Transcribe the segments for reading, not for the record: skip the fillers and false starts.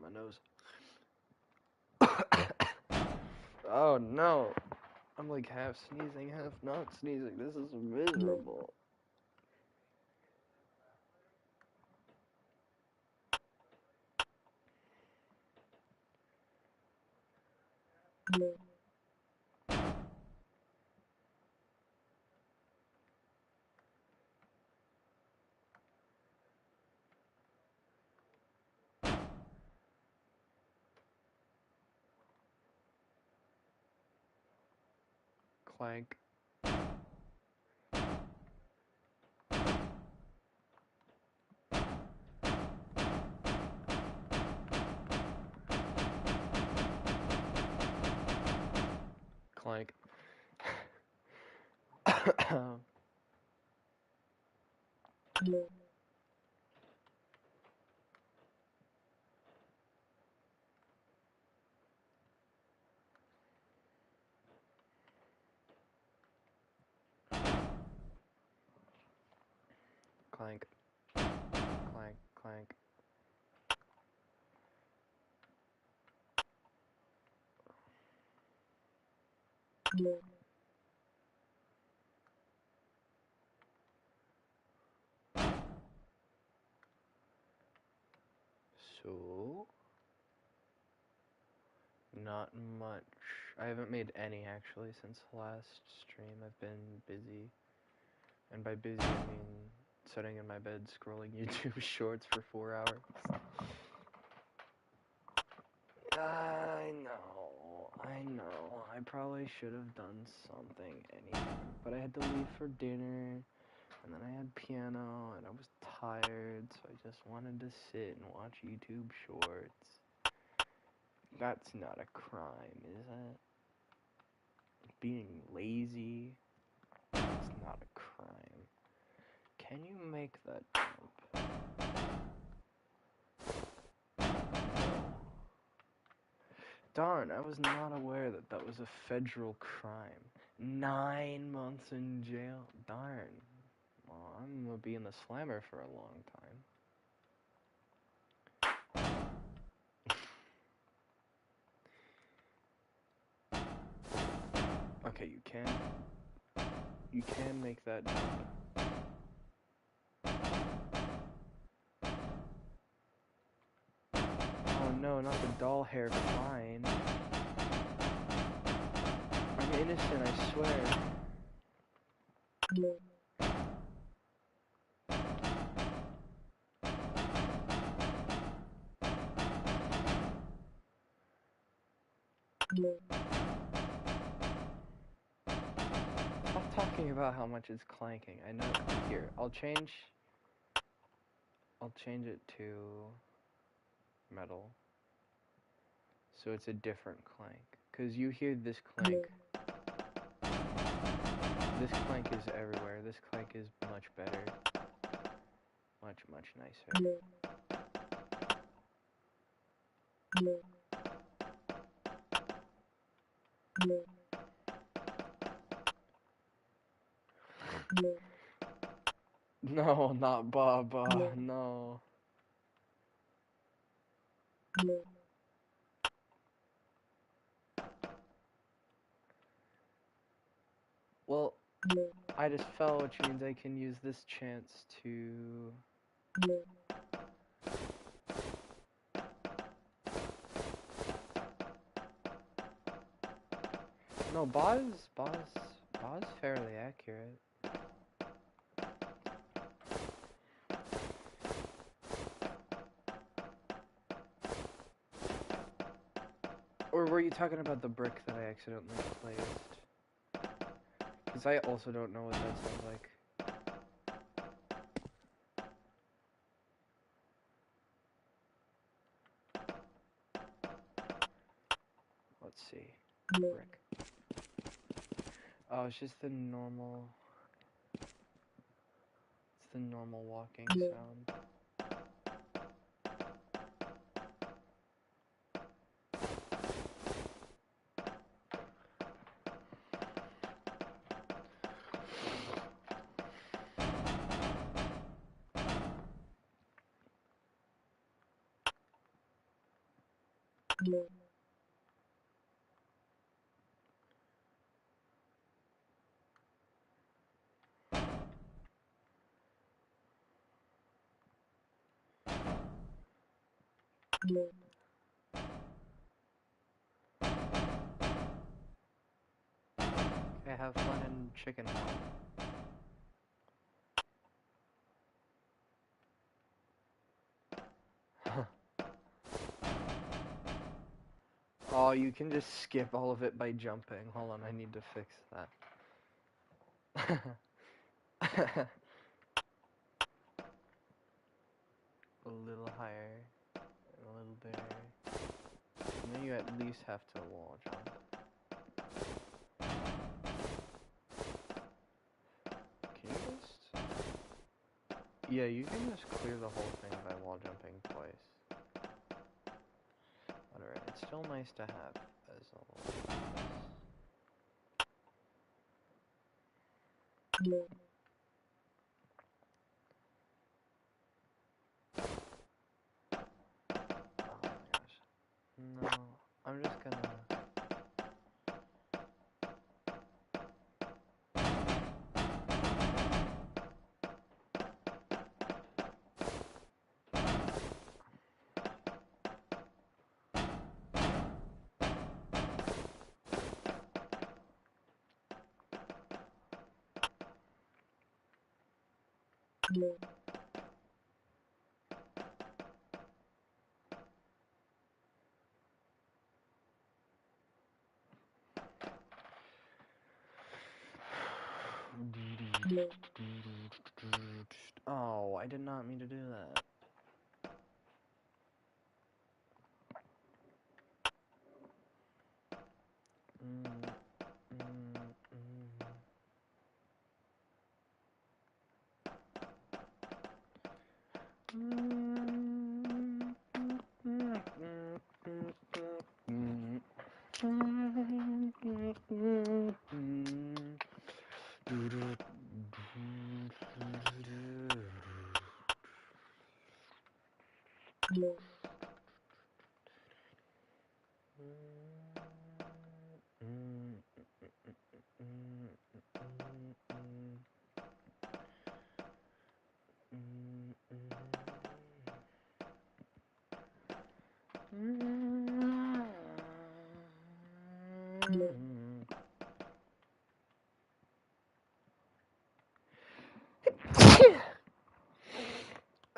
my nose. Oh no. I'm like half sneezing, half not sneezing. This is miserable. Clank. Clank. Clank. Clank, clank. So, not much. I haven't made any actually since last stream. I've been busy. And by busy, I mean sitting in my bed scrolling YouTube shorts for 4 hours. I know. I probably should have done something anyway. But I had to leave for dinner, and then I had piano, and I was tired, so I just wanted to sit and watch YouTube shorts. That's not a crime, is it? Being lazy, it's not a crime. Can you make that jump? Darn, I was not aware that that was a federal crime. 9 months in jail. Darn. Well, I'm gonna be in the slammer for a long time. Okay, you can make that jump. Oh no, not the doll hair fine. I'm innocent, I swear. Stop talking about how much it's clanking. I know. Here, I'll change it to metal. So it's a different clank. Because you hear this clank. This clank is everywhere. This clank is much better. Much, much nicer. No, not Baba, no. Well, I just fell, which means I can use this chance to... No, Ba's fairly accurate. Or were you talking about the brick that I accidentally placed? Because I also don't know what that sounds like. Let's see. Brick. Oh, it's just the normal... It's the normal walking sound. Okay, have fun in Chicken Home. Oh, you can just skip all of it by jumping. Hold on, I need to fix that. A little higher, a little there. And then you at least have to wall jump. Can you just... Yeah, you can just clear the whole thing by wall jumping twice. Whatever, it's still nice to have as a little... Oh my gosh. No, I'm just gonna... Oh, I did not mean to do that.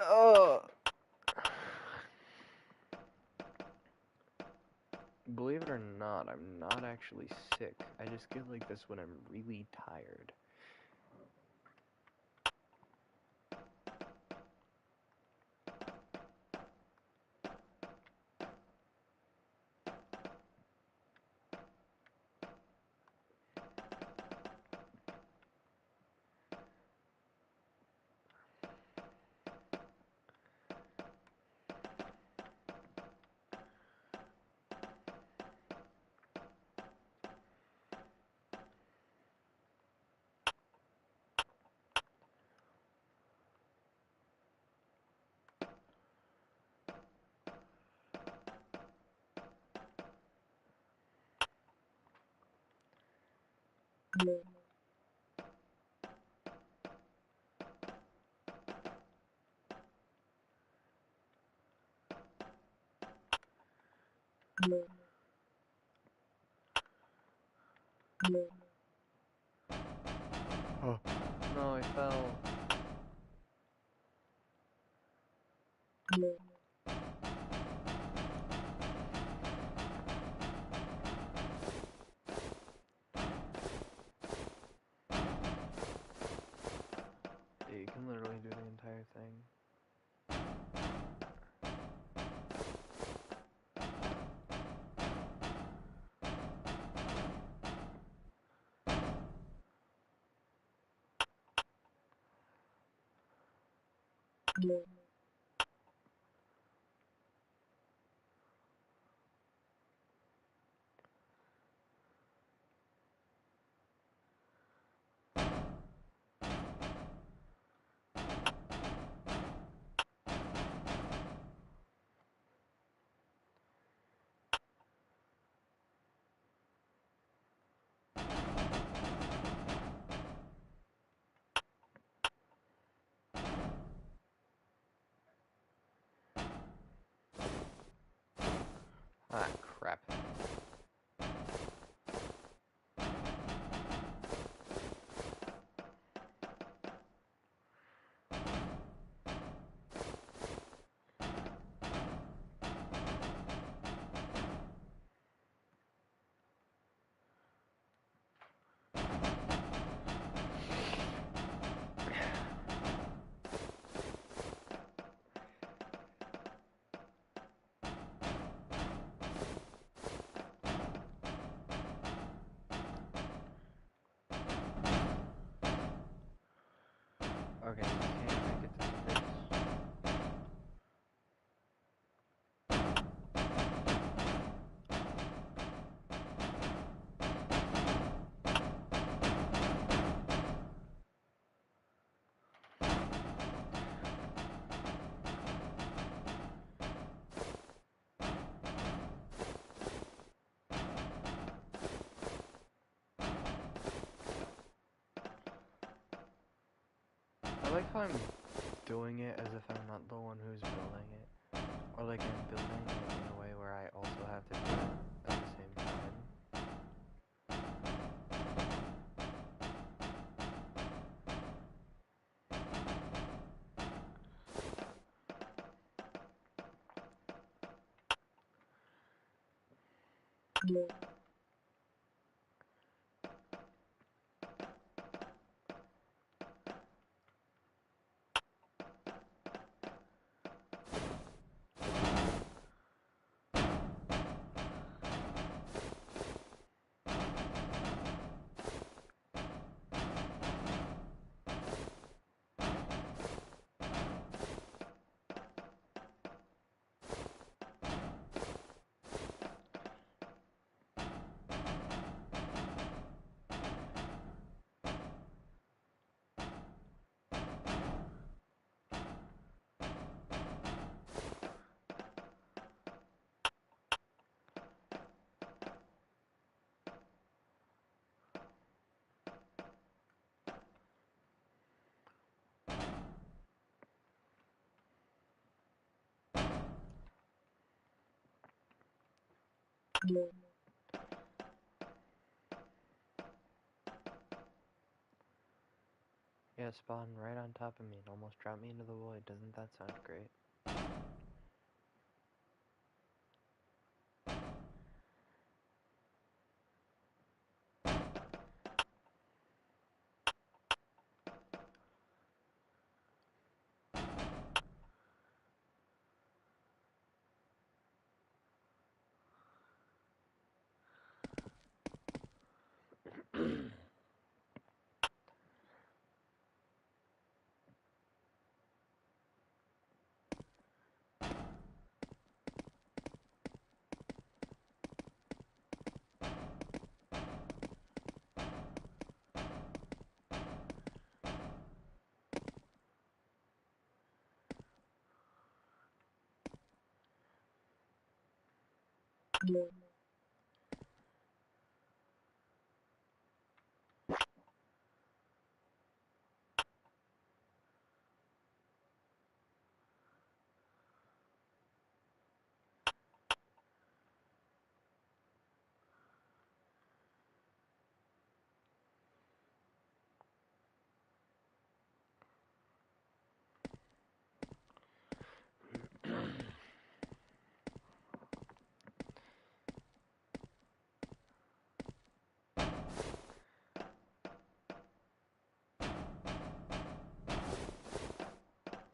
Oh. Believe it or not, I'm not actually sick. I just get like this when I'm really tired. Oh. No, I fell. Yeah, you can literally do the entire thing. Okay, can't make it to space. I like how I'm doing it as if I'm not the one who's building it. Or like I'm building it in a way where I also have to do it at the same time. Yeah, it spawned right on top of me and almost dropped me into the void. Doesn't that sound great?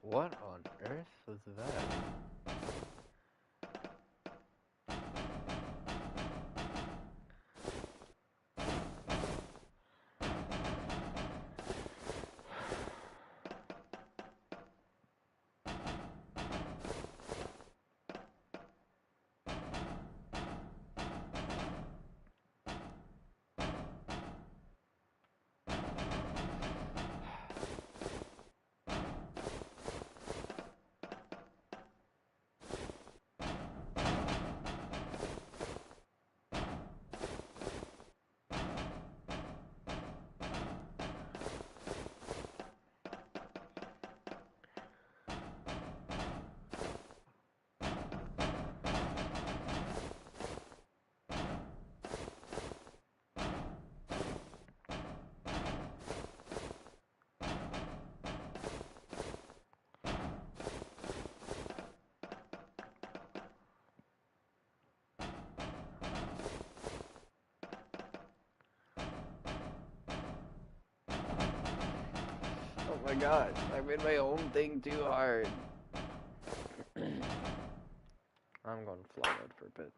What on earth was that? Oh my god, I made my own thing too hard. I'm going fly mode for a bit.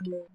Don't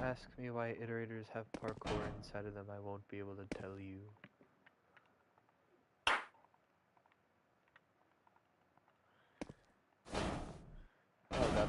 ask me why iterators have parkour inside of them, I won't be able to tell you. Oh god.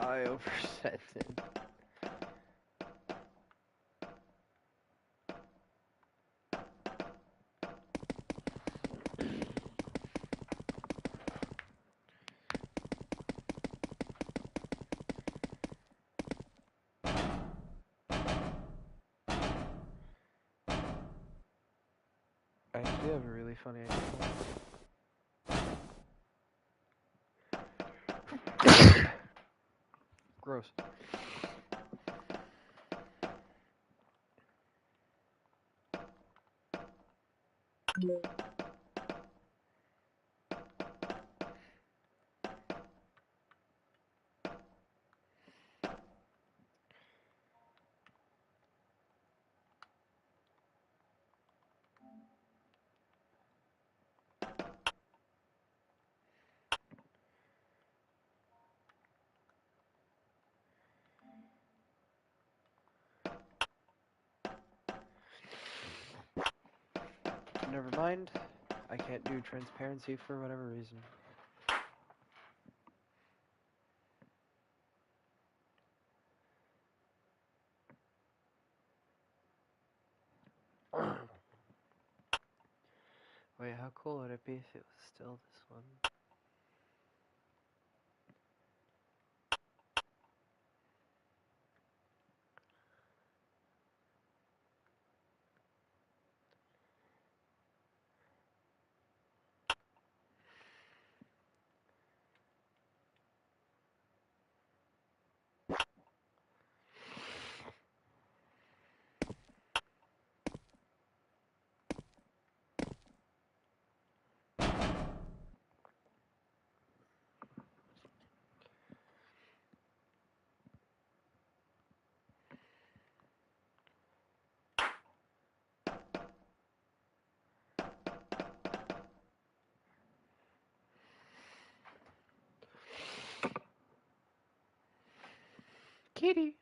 I overset it. I actually have a really funny idea. Gross. Gross. Never mind. I can't do transparency for whatever reason. Wait, how cool would it be if it was still this one? Kitty.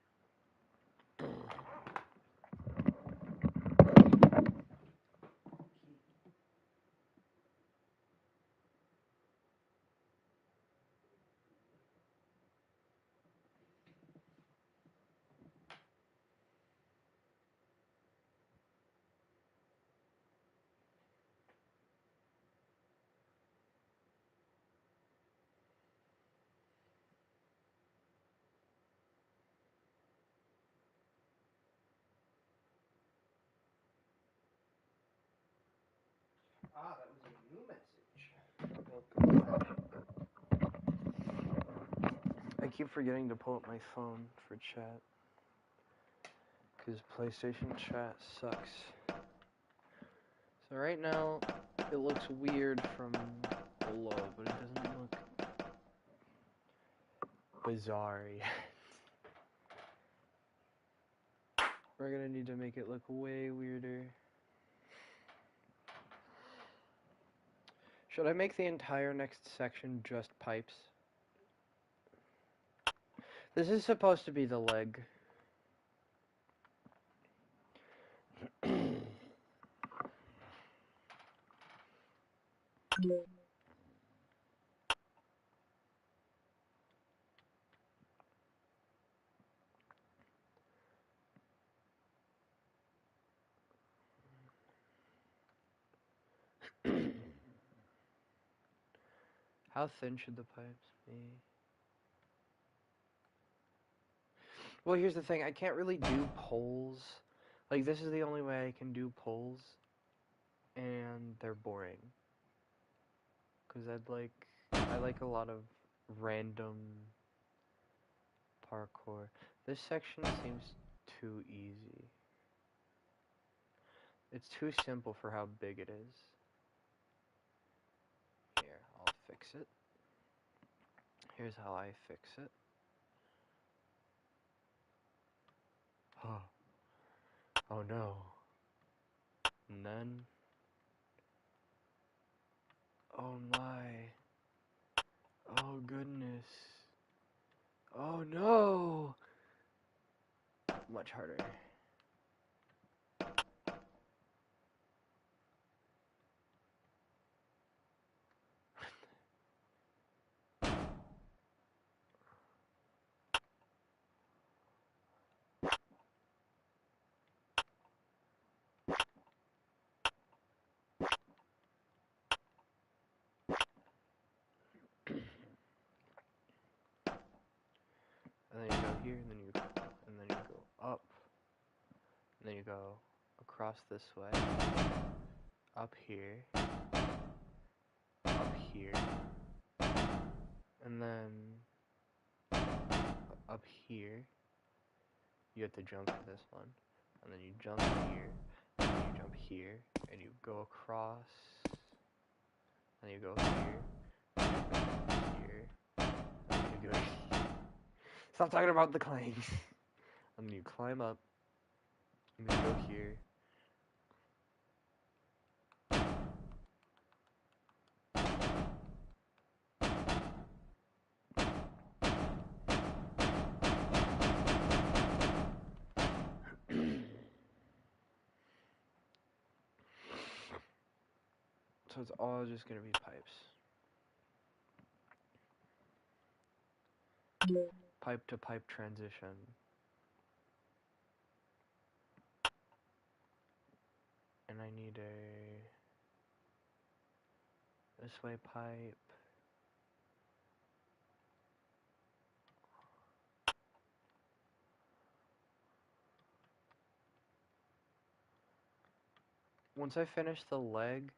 Ah, that was a new message. I keep forgetting to pull up my phone for chat. Because PlayStation chat sucks. So right now, it looks weird from below, but it doesn't look bizarre yet. We're gonna need to make it look way weirder. Should I make the entire next section just pipes? This is supposed to be the leg. How thin should the pipes be? Well, here's the thing. I can't really do poles. Like, this is the only way I can do poles. And they're boring. Because I like a lot of random parkour. This section seems too easy. It's too simple for how big it is. Here, I'll fix it. Here's how I fix it. Oh. Oh no. And then... Oh my. Oh goodness. Oh no! Much harder. And then you go here, and then you go up, and then you go across this way, up here, and then up here. You have to jump to this one, and then you jump here, and then you jump here, and you go across, and you go here, here, and you go here. Stop talking about the claims. And then you climb up, and you go here. So it's all just gonna be pipes. Pipe to pipe transition. And I need a this way pipe. Once I finish the leg,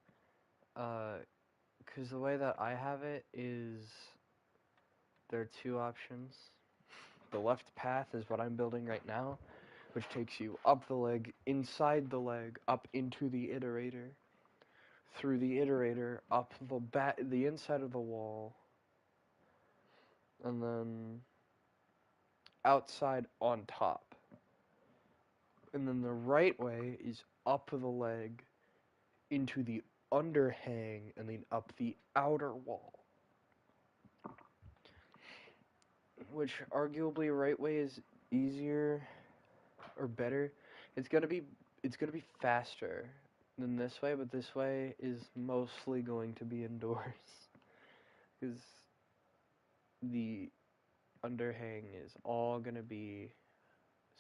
because the way that I have it is there are two options. The left path is what I'm building right now, which takes you up the leg, inside the leg, up into the iterator, through the iterator, up the inside of the wall, and then outside on top. And then the right way is up the leg, into the underhang, and then up the outer wall. Which arguably right way is easier or better. It's gonna be faster than this way, but this way is mostly going to be indoors. Because the underhang is all gonna be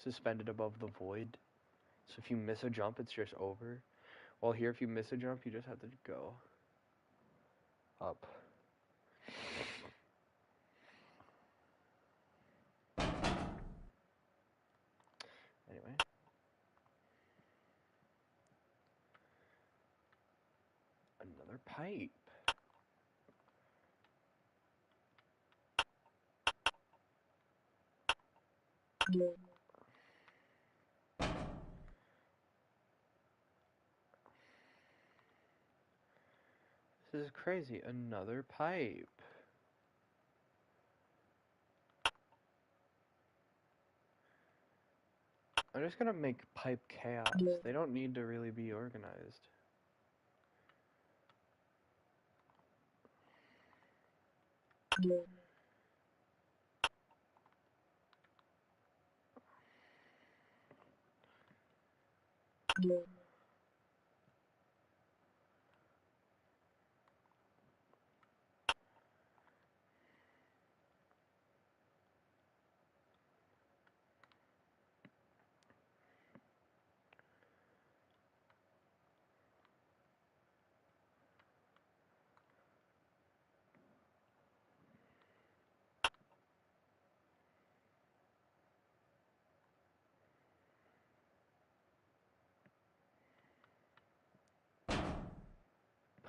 suspended above the void. So if you miss a jump, it's just over. While here, if you miss a jump, you just have to go up. Anyway. Another pipe. This is crazy. Another pipe. I'm just gonna make pipe chaos. They don't need to really be organized.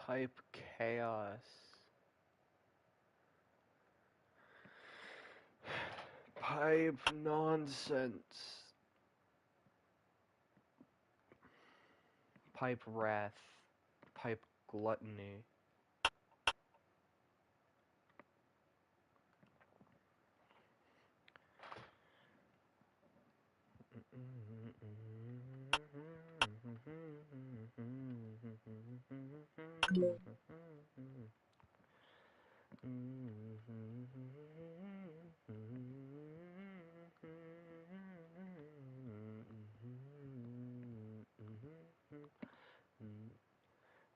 Pipe chaos. Pipe nonsense. Pipe wrath. Pipe gluttony.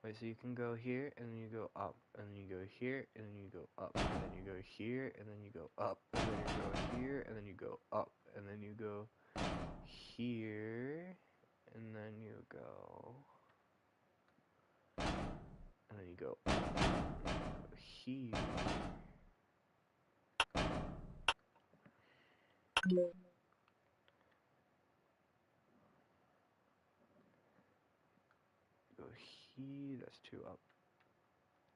Wait, so you can go here, and then you go up, and then you go here, and then you go up, and then you go here, and then you go up, and then you go here, and then you go up, and then you go here, and then you go, and then you go up, and then you go here. Go here, that's two up.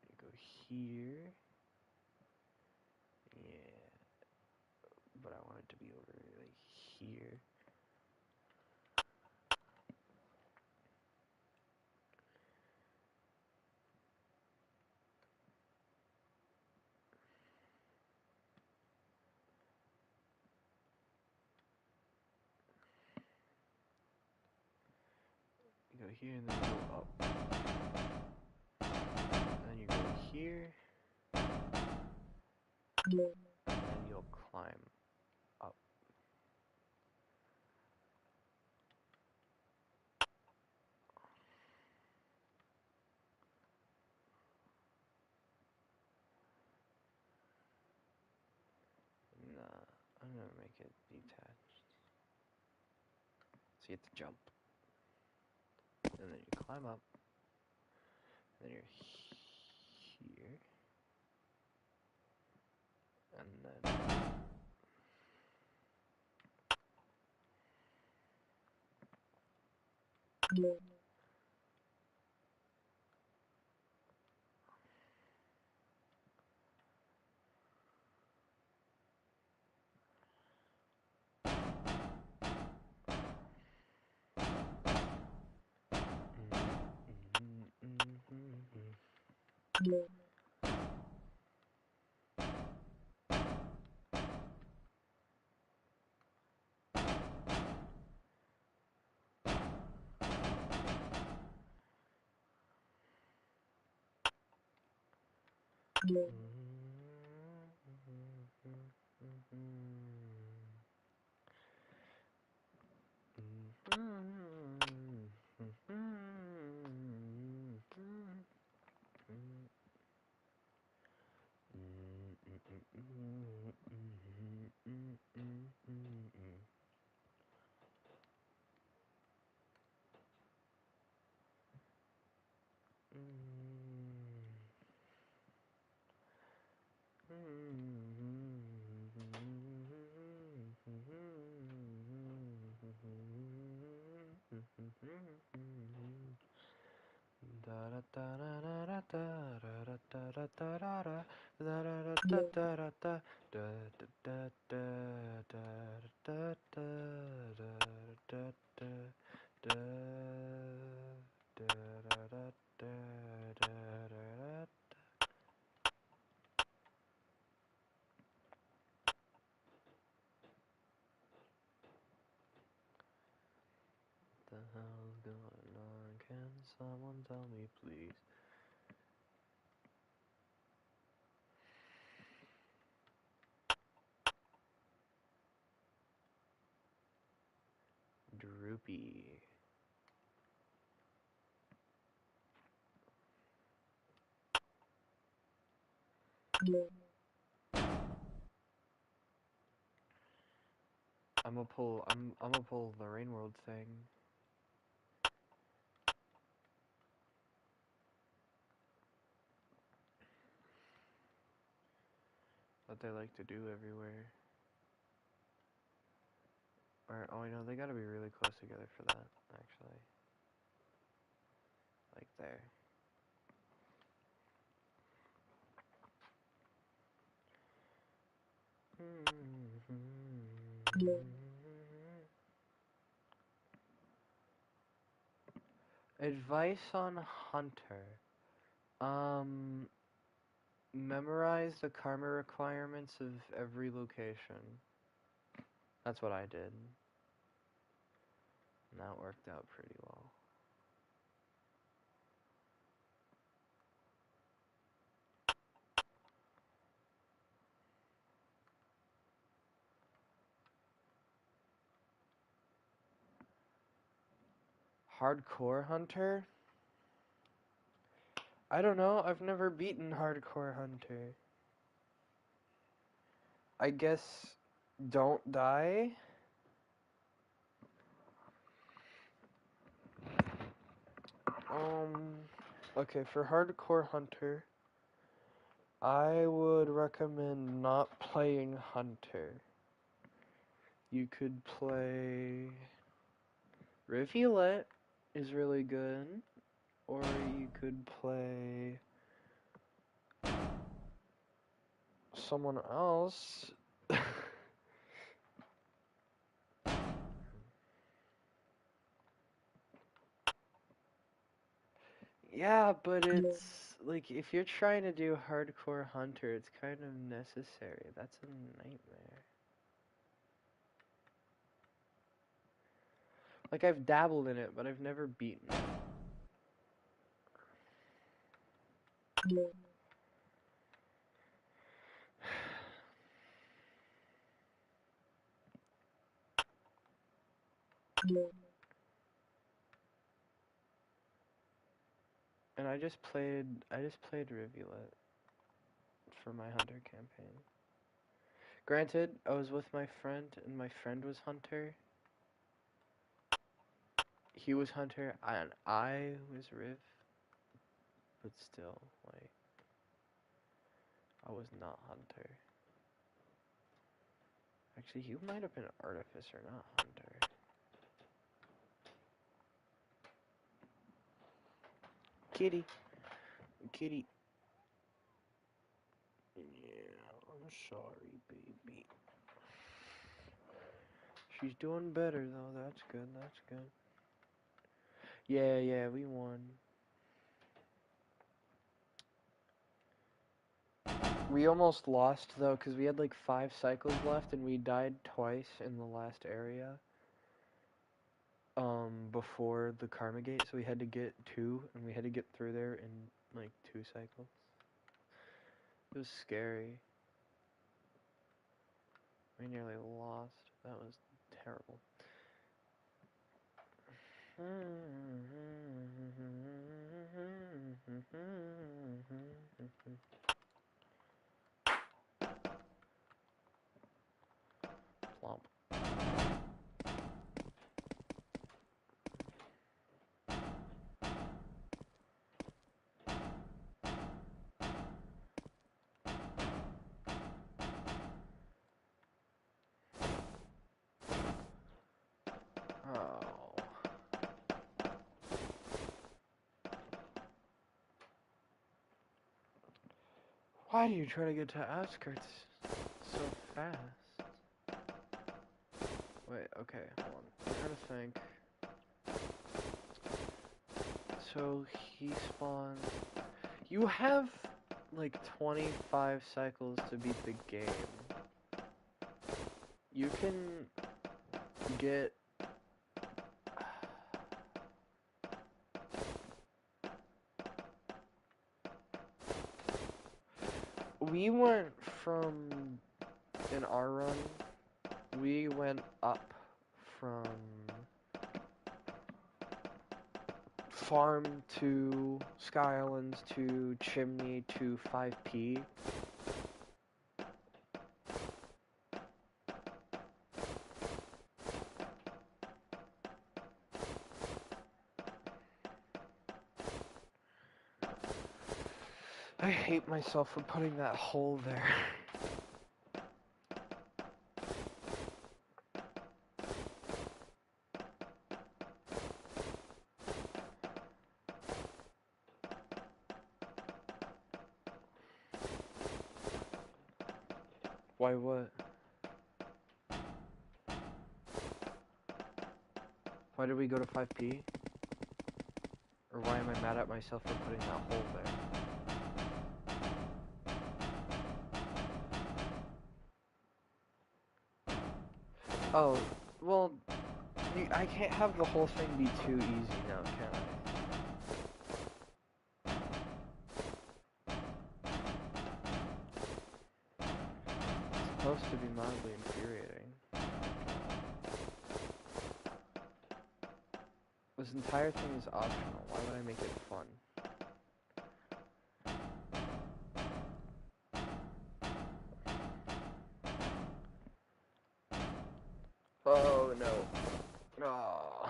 You go here. Yeah. but I want it to be over like here. You go here and then you go up. And then you go here. And then you'll climb up. Nah, I'm gonna make it detached. So you have to jump. And then you climb up. And then you're here. And then the hell's going on? Can someone tell me, please? Droopy. I'm gonna pull the Rain World thing. That they like to do everywhere. Or, oh, I know, they gotta be really close together for that, actually. Like there. Advice on Hunter. Memorize the karma requirements of every location. That's what I did. And that worked out pretty well. Hardcore Hunter? I don't know, I've never beaten Hardcore Hunter. I guess don't die? Okay, for Hardcore Hunter, I would recommend not playing Hunter. You could play Rivulet is really good, or you could play someone else. Yeah, but it's like if you're trying to do hardcore hunter, it's kind of necessary. That's a nightmare. Like I've dabbled in it, but I've never beaten it. And I just played Rivulet for my hunter campaign. Granted, I was with my friend and my friend was hunter. He was hunter and I was Riv, but still, like, I was not hunter. Actually, he might have been artificer, not hunter. Kitty. Kitty. Yeah, I'm sorry, baby. She's doing better, though. That's good, that's good. Yeah, we won. We almost lost, though, because we had like 5 cycles left, and we died twice in the last area. Before the Karma Gate, so we had to get 2, and we had to get through there in like 2 cycles. It was scary. We nearly lost. That was terrible. Plump. Oh. Why do you try to get to outskirts so fast? Wait, okay, hold on. I'm trying to think. So he spawns. You have like 25 cycles to beat the game. You can get. We went from, in our run, we went up from farm to Sky Islands to Chimney to 5P. I hate myself for putting that hole there. Why what? Why did we go to 5P? Or why am I mad at myself for putting that hole there? Oh, well, I can't have the whole thing be too easy now, can I? It's supposed to be mildly infuriating. This entire thing is optional. Why would I make it fun? Oh no. Oh.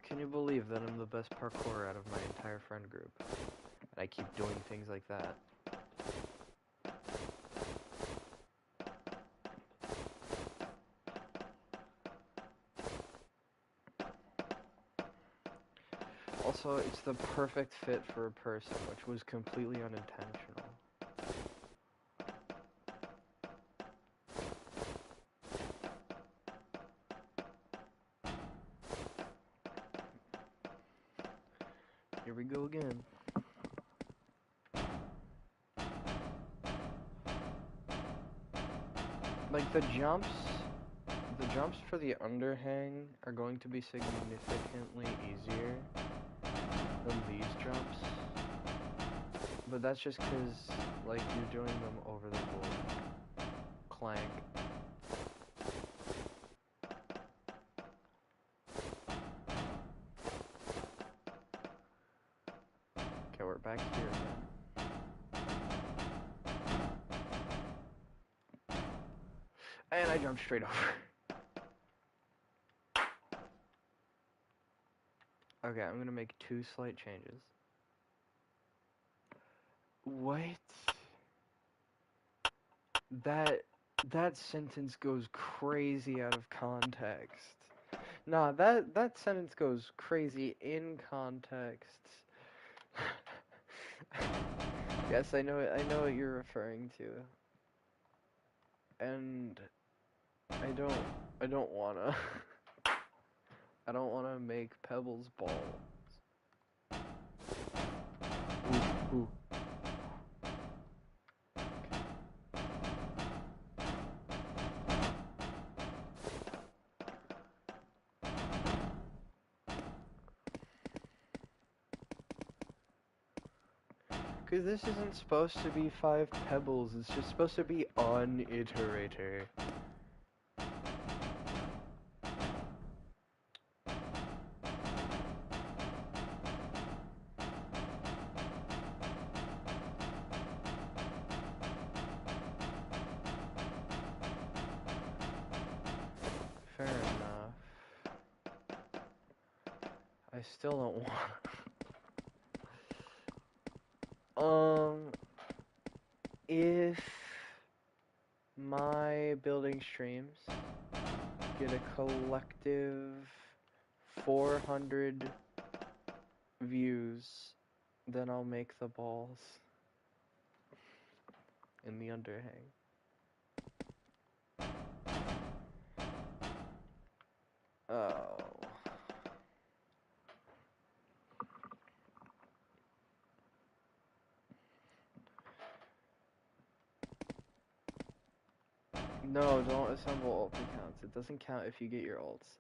Can you believe that I'm the best parkour out of my entire friend group? And I keep doing things like that. Also, it's the perfect fit for a person, which was completely unintentional. Here we go again. Like the jumps for the underhang are going to be significantly easier than these jumps. But that's just because, like, you're doing them over the board. Clank. Okay, we're back here again. And I jumped straight over. Okay, I'm gonna make 2 slight changes. What? That sentence goes crazy out of context. Nah, that sentence goes crazy in context. Yes, I know what you're referring to. And I don't wanna I don't wanna make pebbles balls. Ooh. Because this isn't supposed to be 5 pebbles, it's just supposed to be on iterator. Fair enough. I still don't want. If my building streams get a collective 400 views, then I'll make the balls in the underhang. Oh. No, don't assemble ult accounts. It doesn't count if you get your ults.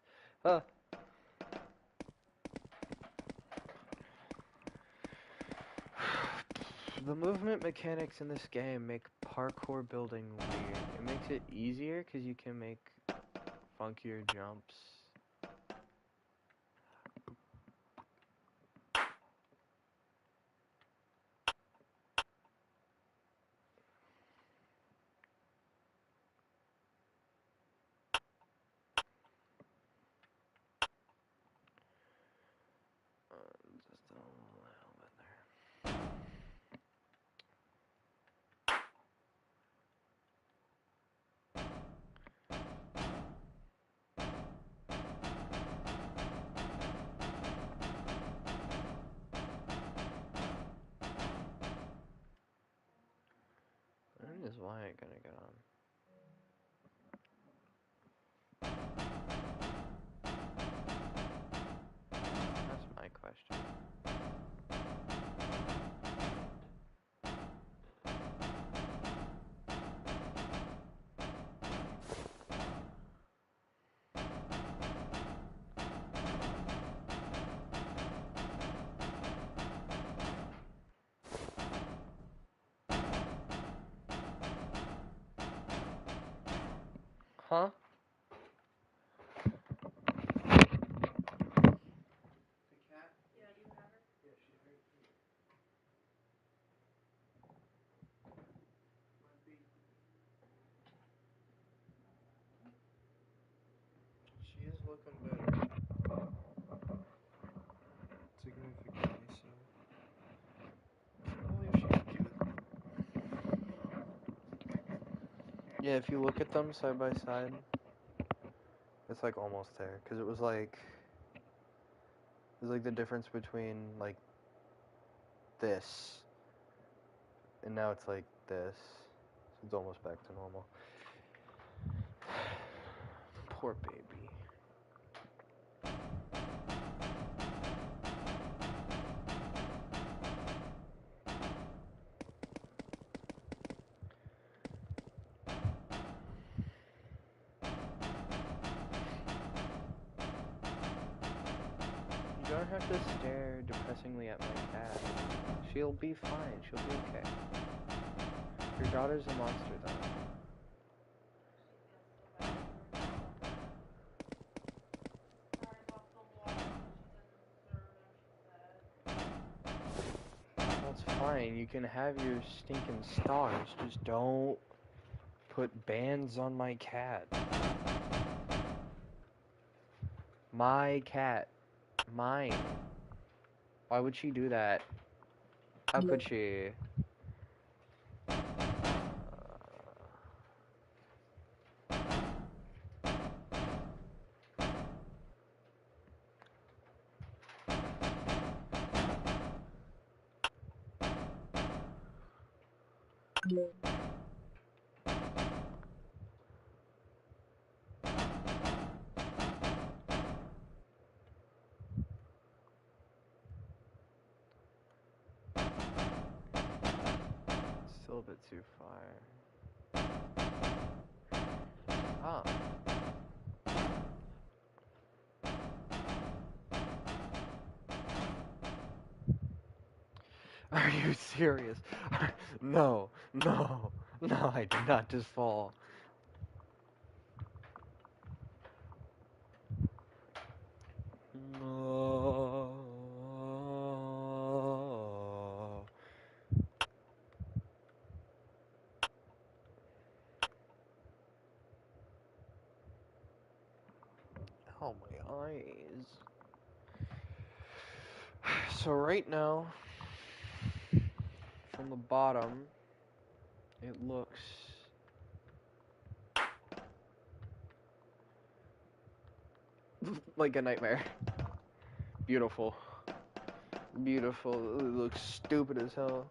The movement mechanics in this game make parkour building weird. It makes it easier because you can make funkier jumps. Just a little bit there. When is Wyatt gonna get on? That's my question. Huh? She is looking better. Significantly so. Can't believe she could do that. Yeah, if you look at them side by side, it's like almost there. Because it was like the difference between like this and now it's like this. So it's almost back to normal. Poor baby. have to stare depressingly at my cat. She'll be fine. She'll be okay. Your daughter's a monster, though. Well, it's fine. You can have your stinking stars. Just don't put bans on my cat. My cat. Mine. Why would she do that? How could she? Still a bit too far. Ah. Are you serious? No, no, no, I did not just fall. No. Oh, my eyes. So right now, from the bottom, it looks like a nightmare. Beautiful. Beautiful. It looks stupid as hell.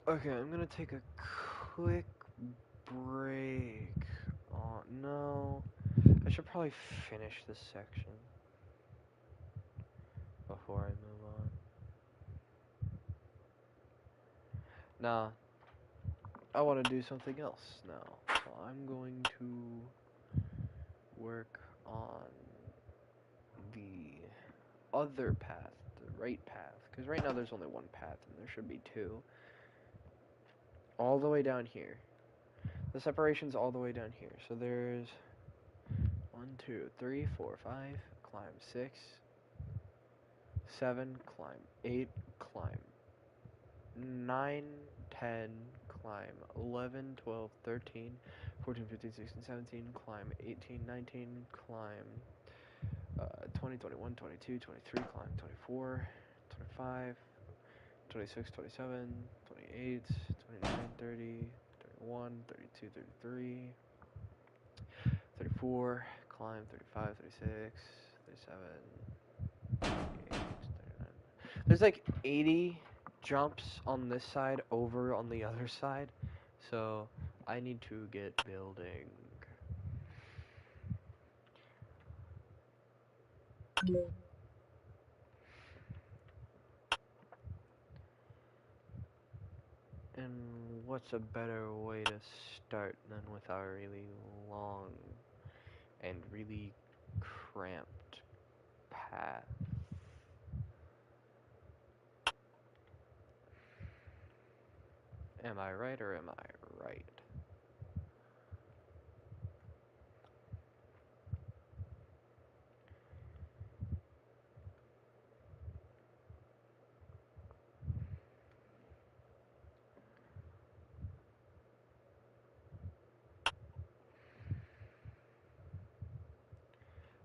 Okay, I'm gonna take a quick break. Oh, no. I should probably finish this section before I move on. Nah, I want to do something else now. So I'm going to work on the other path, the right path. Because right now there's only one path and there should be two. All the way down here. The separation's all the way down here. So there's 1, 2, 3, 4, 5, climb 6, 7, climb 8, climb 9, 10, climb 11, 12, 13, 14, 15, 16, 17, climb 18, 19, climb 20, 21, 22, 23, climb 24, 25, 26, 27, 28, 29, 30, 31, 32, 33, 34, climb 35, 36, 37, 38, 39. There's like 80 jumps on this side over on the other side, so I need to get building. And what's a better way to start than with our really long and really cramped path? Am I right or am I right?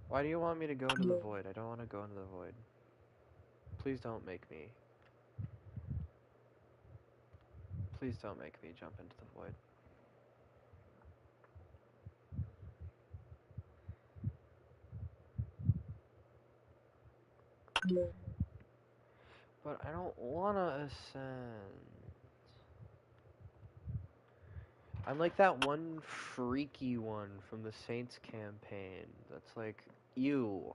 Why do you want me to go into the void? I don't want to go into the void. Please don't make me. Please don't make me jump into the void. But I don't want to ascend. I'm like that one freaky one from the Saints campaign that's like, ew,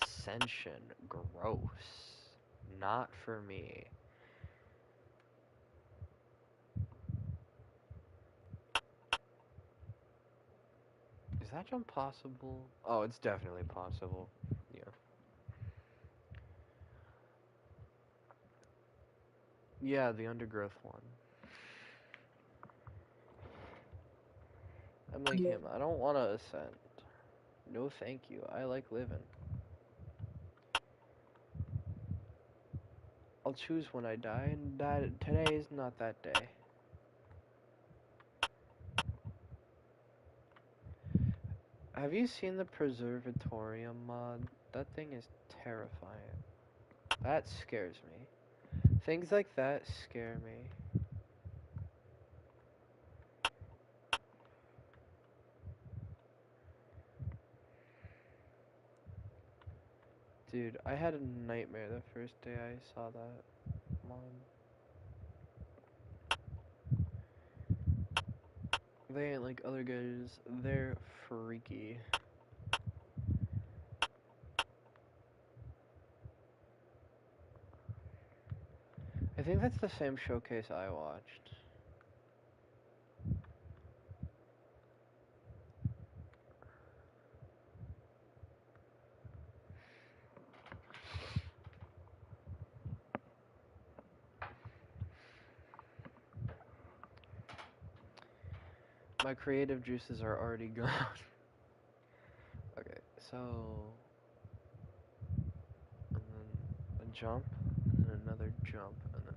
Ascension, gross. Not for me. Is that jump possible? Oh, it's definitely possible. Yeah. Yeah, the undergrowth one. I'm like him. I don't want to ascend. No, thank you. I like living. I'll choose when I die, and that today is not that day. Have you seen the Preservatorium mod? That thing is terrifying. That scares me. Things like that scare me. Dude, I had a nightmare the first day I saw that mod. They ain't like other guys. They're freaky. I think that's the same showcase I watched. My creative juices are already gone. Okay, so and then a jump, and another jump, and then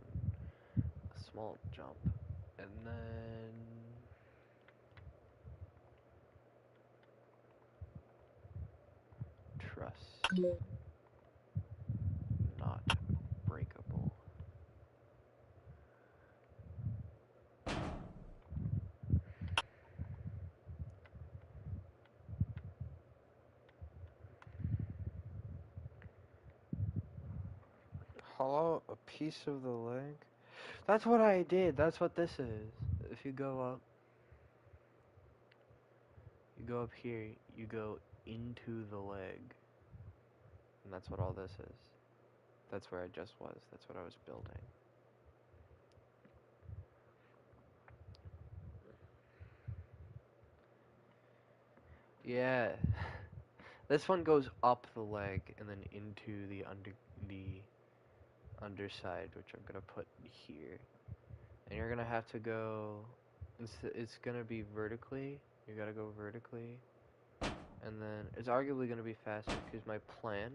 a small jump, and then trust, not breakable. Hollow a piece of the leg? That's what I did. That's what this is. If you go up, you go up here, you go into the leg. And that's what all this is. That's where I just was. That's what I was building. Yeah. This one goes up the leg and then into the underside, which I'm gonna put here. And you're gonna have to go. It's gonna be vertically. You gotta go vertically, and then it's arguably gonna be faster because my plan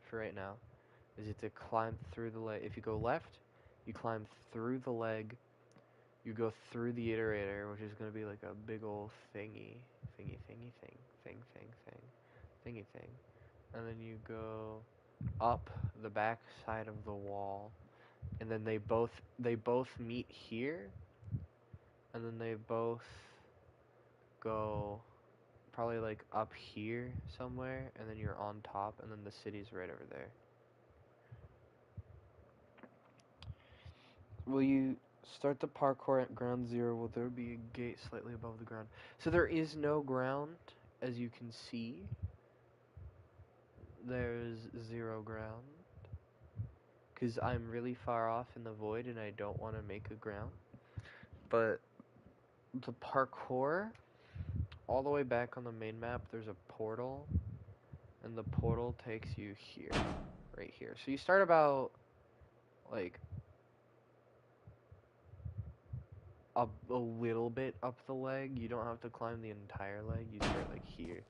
for right now is it to climb through the leg. If you go left, you climb through the leg. You go through the iterator, which is gonna be like a big old thingy, thingy thing, and then you go up the back side of the wall, and then they both meet here, and then they both go probably like up here somewhere, and then you're on top, and then the city's right over there. Will you start the parkour at ground zero? Will there be a gate slightly above the ground? So there is no ground, as you can see. There's zero ground. Because I'm really far off in the void and I don't want to make a ground. But the parkour, all the way back on the main map, there's a portal. And the portal takes you here. Right here. So you start about, like, a little bit up the leg. You don't have to climb the entire leg. You start, like, here.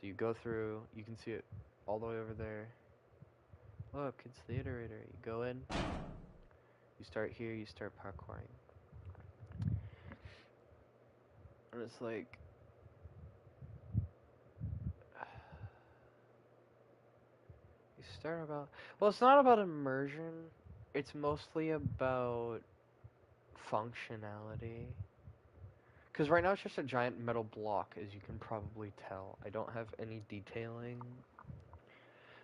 So you go through. You can see it all the way over there. Look, it's the iterator. You go in. You start here. You start parkouring. And it's like... You start about... Well, it's not about immersion. It's mostly about functionality. Because right now it's just a giant metal block, as you can probably tell. I don't have any detailing.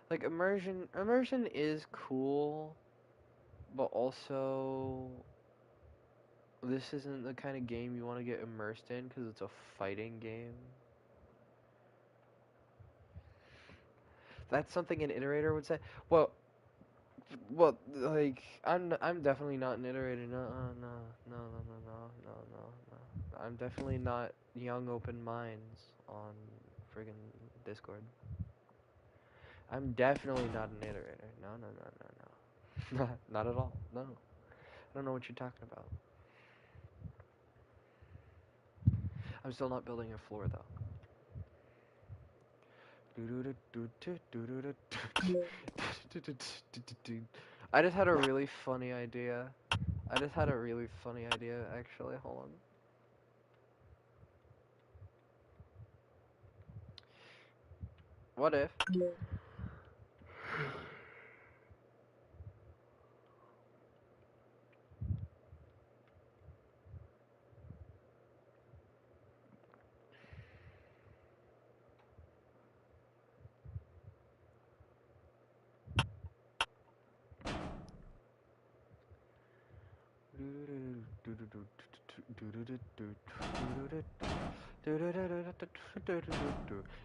Like, immersion is cool, but also... This isn't the kind of game you want to get immersed in because it's a fighting game. That's something an iterator would say. Well, like I'm definitely not an iterator. No, no. I'm definitely not young open minds on friggin' Discord. I'm definitely not an iterator. No. Not at all. No. I don't know what you're talking about. I'm still not building a floor though. I just had a really funny idea. Actually. Hold on. What if?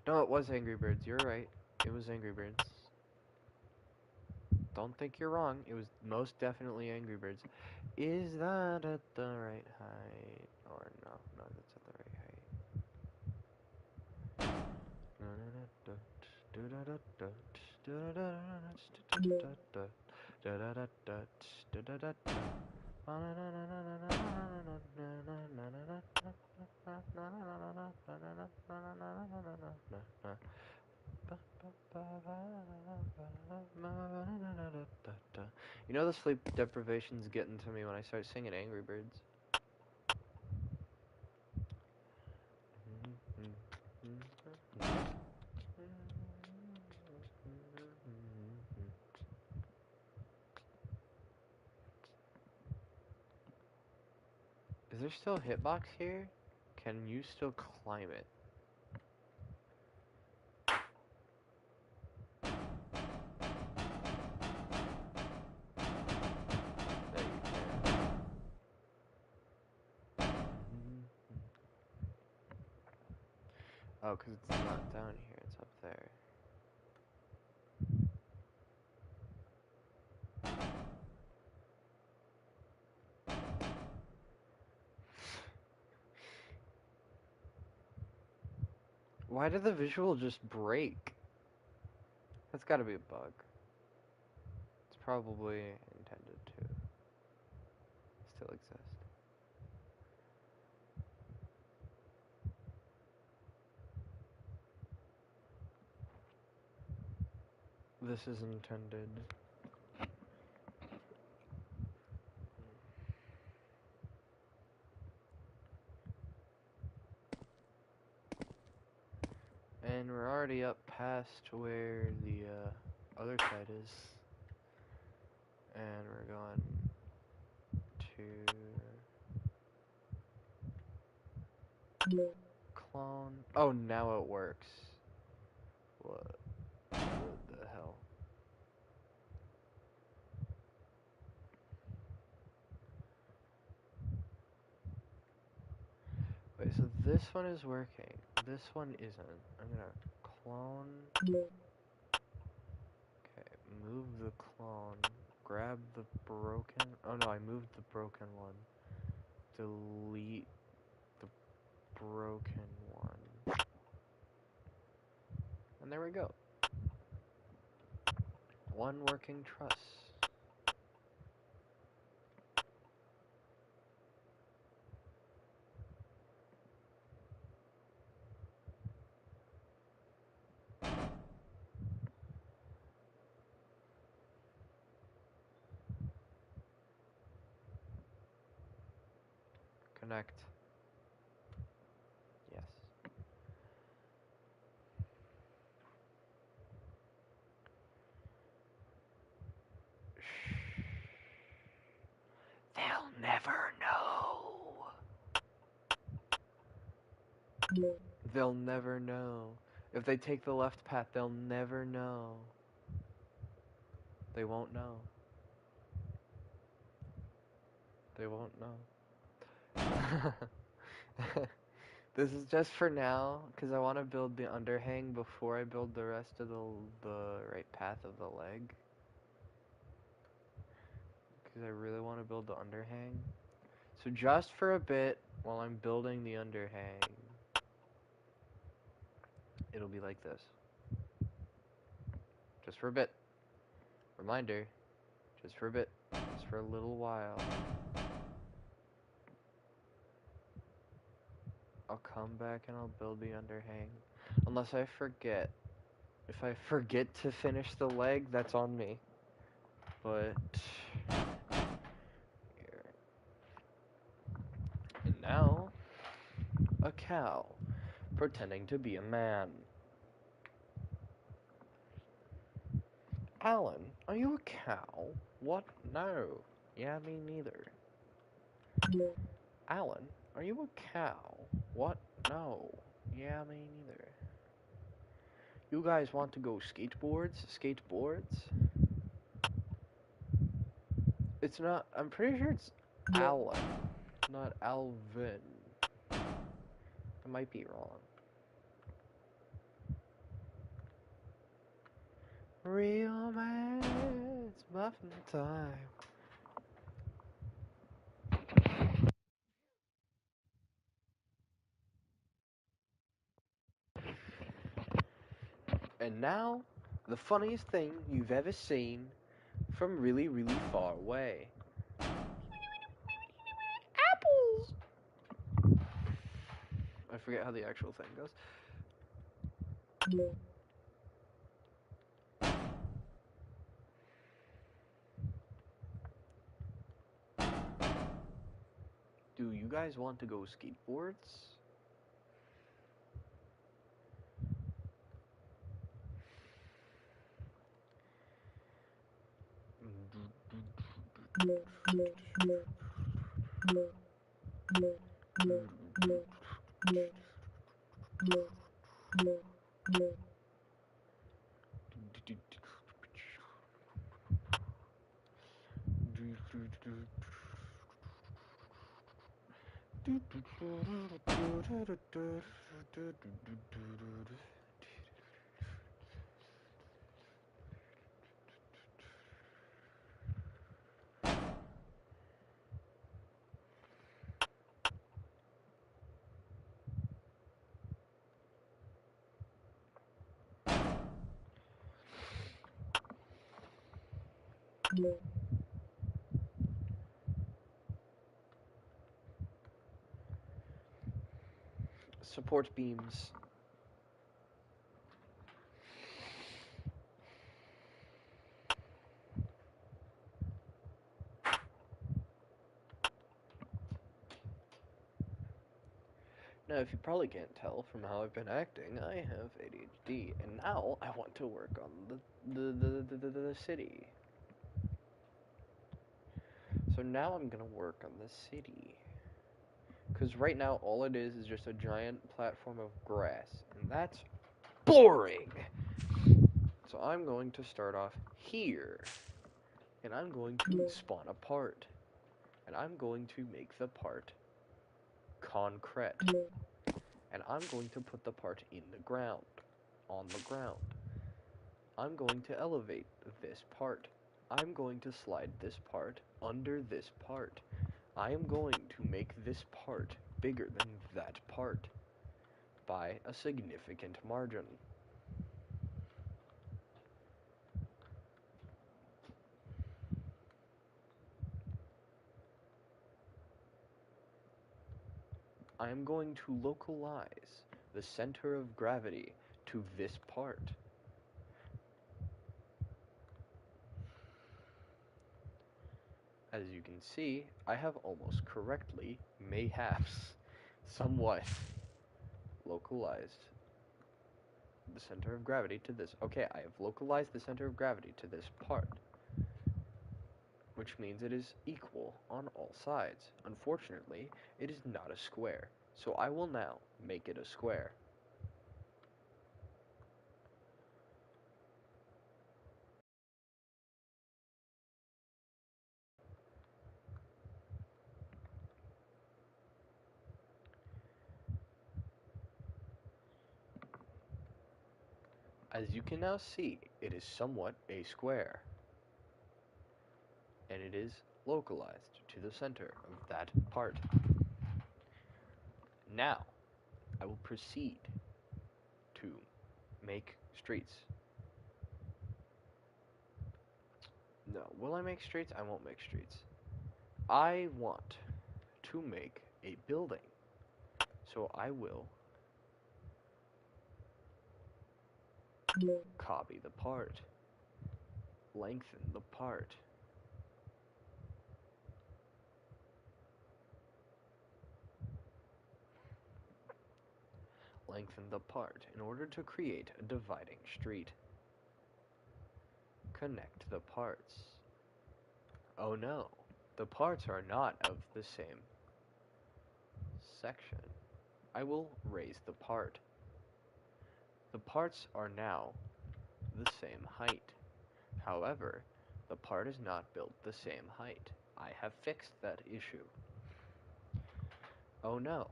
No, it was Angry Birds. You're right. It was Angry Birds. Don't think you're wrong. It was most definitely Angry Birds. Is that at the right height? Or no? No, that's at the right height. You know the sleep deprivation's getting to me when I start singing Angry Birds. Is there still a hitbox here? Can you still climb it? There you can. Oh, because it's not down here, it's up there. Why did the visual just break? That's gotta be a bug. It's probably intended to still exist. This is intended. And we're already up past where the other side is. And we're going to clone. Oh, now it works. What the hell? Wait, so this one is working. This one isn't. I'm gonna clone. Okay, move the clone. Grab the broken. Oh no, I moved the broken one. Delete the broken one. And there we go. One working truss. Connect. Yes. They'll never know. They'll never know. If they take the left path, they'll never know. They won't know. They won't know. This is just for now, because I want to build the underhang before I build the rest of the right path of the leg. Because I really want to build the underhang. So just for a bit, while I'm building the underhang, it'll be like this. Just for a bit. Reminder, just for a bit. Just for a little while. I'll come back and I'll build the underhang. Unless I forget. If I forget to finish the leg, that's on me. But here. And now a cow pretending to be a man. Alan, are you a cow? What? No. Yeah, me neither. Alan, are you a cow? What? No. Yeah, me neither. You guys want to go skateboards? Skateboards? It's not, I'm pretty sure it's Alan, not Alvin. I might be wrong. Real man, it's muffin time. And now, the funniest thing you've ever seen from really, really far away. Apples! I forget how the actual thing goes. Do you guys want to go skateboards? Support beams. Now, if you probably can't tell from how I've been acting, I have ADHD, and now I want to work on the city. So now I'm gonna work on the city. Because right now, all it is just a giant platform of grass, and that's boring! So I'm going to start off here, and I'm going to spawn a part, and I'm going to make the part concrete, and I'm going to put the part in the ground, on the ground. I'm going to elevate this part. I'm going to slide this part under this part. I am going to make this part bigger than that part by a significant margin. I am going to localize the center of gravity to this part. As you can see, I have almost correctly, mayhaps, somewhat localized the center of gravity to this. Okay, I have localized the center of gravity to this part, which means it is equal on all sides. Unfortunately, it is not a square, so I will now make it a square. As you can now see, it is somewhat a square, and it is localized to the center of that part. Now, I will proceed to make streets. No, will I make streets? I won't make streets. I want to make a building. So I will copy the part, lengthen the part, lengthen the part in order to create a dividing street. Connect the parts. Oh no, the parts are not of the same section. I will raise the part. The parts are now the same height. However, the part is not built the same height. I have fixed that issue. Oh no,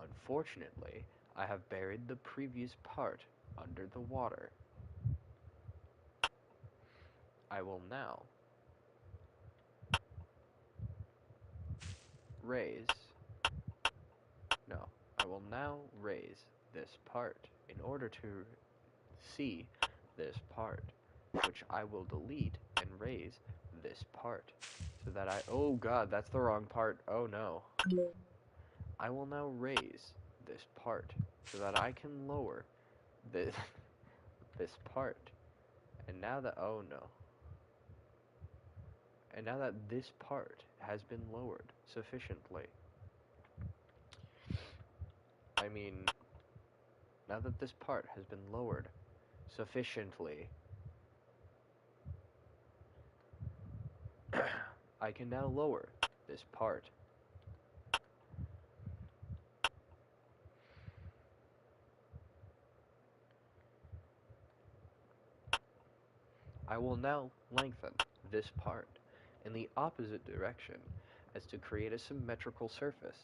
unfortunately, I have buried the previous part under the water. I will now raise, no, I will now raise this part in order to see this part, which I will delete and raise this part, so that oh god, that's the wrong part, oh no. I will now raise this part, so that I can lower this, this part, and now that, oh no. And now that this part has been lowered sufficiently, I mean, now that this part has been lowered sufficiently, I can now lower this part. I will now lengthen this part in the opposite direction as to create a symmetrical surface.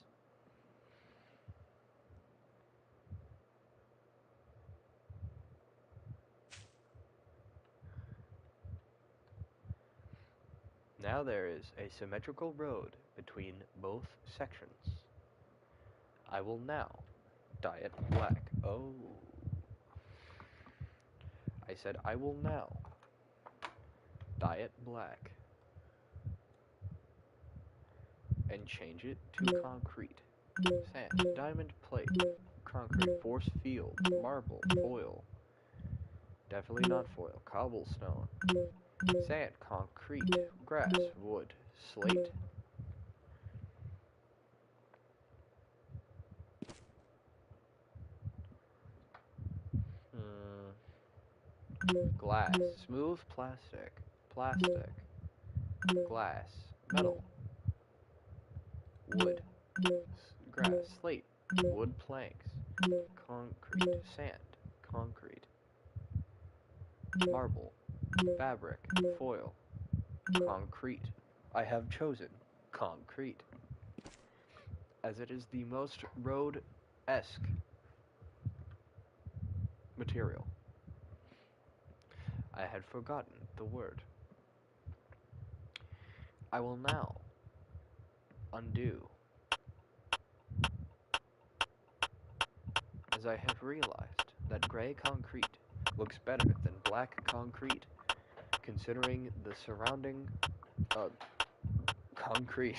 Now there is a symmetrical road between both sections. I will now dye it black. Oh. I said I will now dye it black and change it to concrete, sand, diamond plate, concrete, force field, marble, foil, definitely not foil, cobblestone, sand, concrete, grass, wood, slate, glass, smooth plastic, plastic, glass, metal, wood, grass, slate, wood planks, concrete, sand, concrete, marble, fabric, foil, concrete. I have chosen concrete, as it is the most road-esque material. I had forgotten the word. I will now undo, as I have realized that gray concrete looks better than black concrete, considering the surrounding concrete.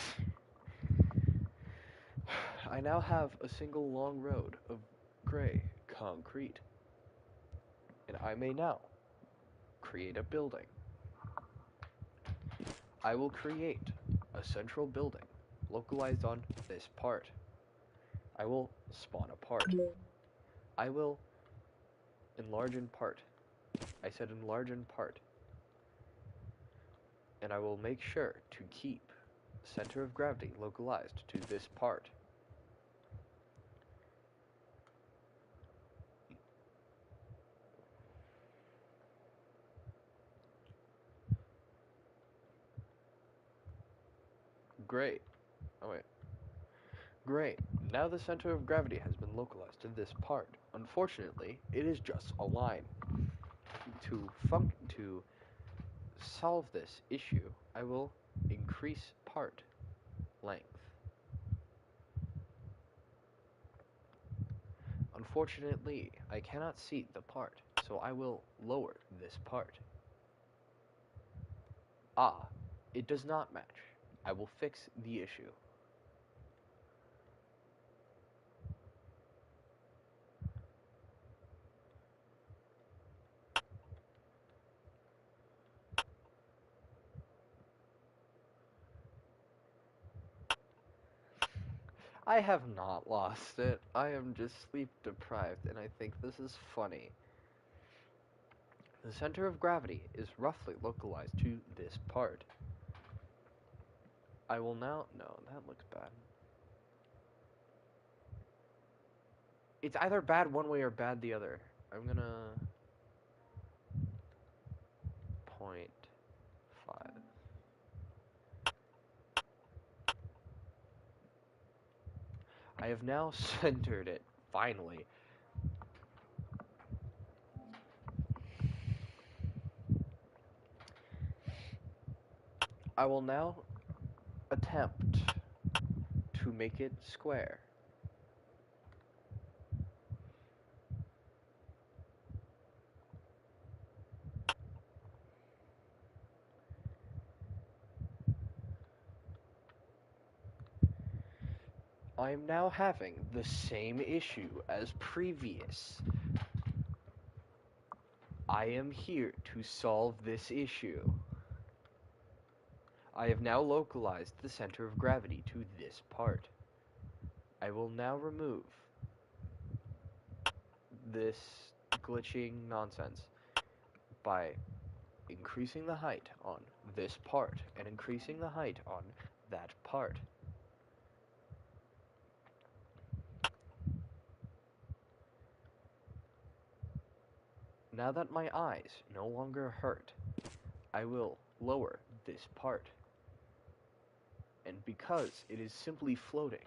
I now have a single long road of gray concrete, and I may now create a building. I will create a central building localized on this part. I will spawn a part. I will enlarge in part. I said enlarge in part. And I will make sure to keep center of gravity localized to this part. Great. Oh wait. Great. Now the center of gravity has been localized to this part. Unfortunately, it is just a line. to solve this issue, I will increase part length. Unfortunately, I cannot see the part, so I will lower this part. Ah, it does not match. I will fix the issue. I have not lost it. I am just sleep deprived, and I think this is funny. The center of gravity is roughly localized to this part. I will now... No, that looks bad. It's either bad one way or bad the other. I'm gonna... 0.5. I have now centered it, finally. I will now attempt to make it square. I am now having the same issue as previous. I am here to solve this issue. I have now localized the center of gravity to this part. I will now remove this glitching nonsense by increasing the height on this part and increasing the height on that part. Now that my eyes no longer hurt, I will lower this part. And because it is simply floating,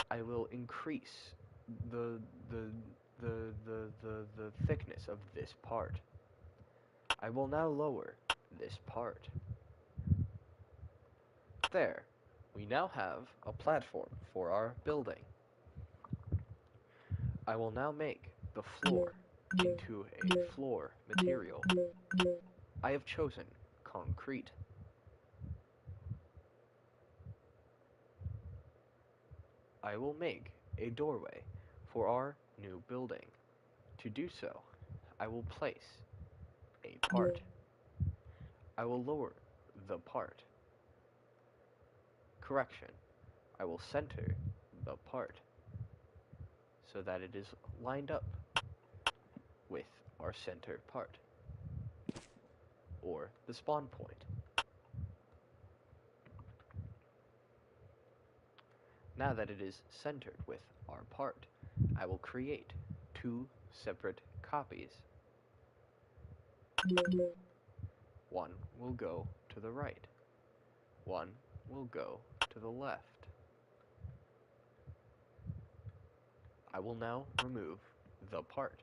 I will increase the thickness of this part. I will now lower this part. There, we now have a platform for our building. I will now make the floor into a floor material. I have chosen concrete. I will make a doorway for our new building. To do so, I will place a part. I will lower the part. Correction, I will center the part so that it is lined up with our center part, or the spawn point. Now that it is centered with our part, I will create two separate copies. One will go to the right. One will go to the left. I will now remove the part.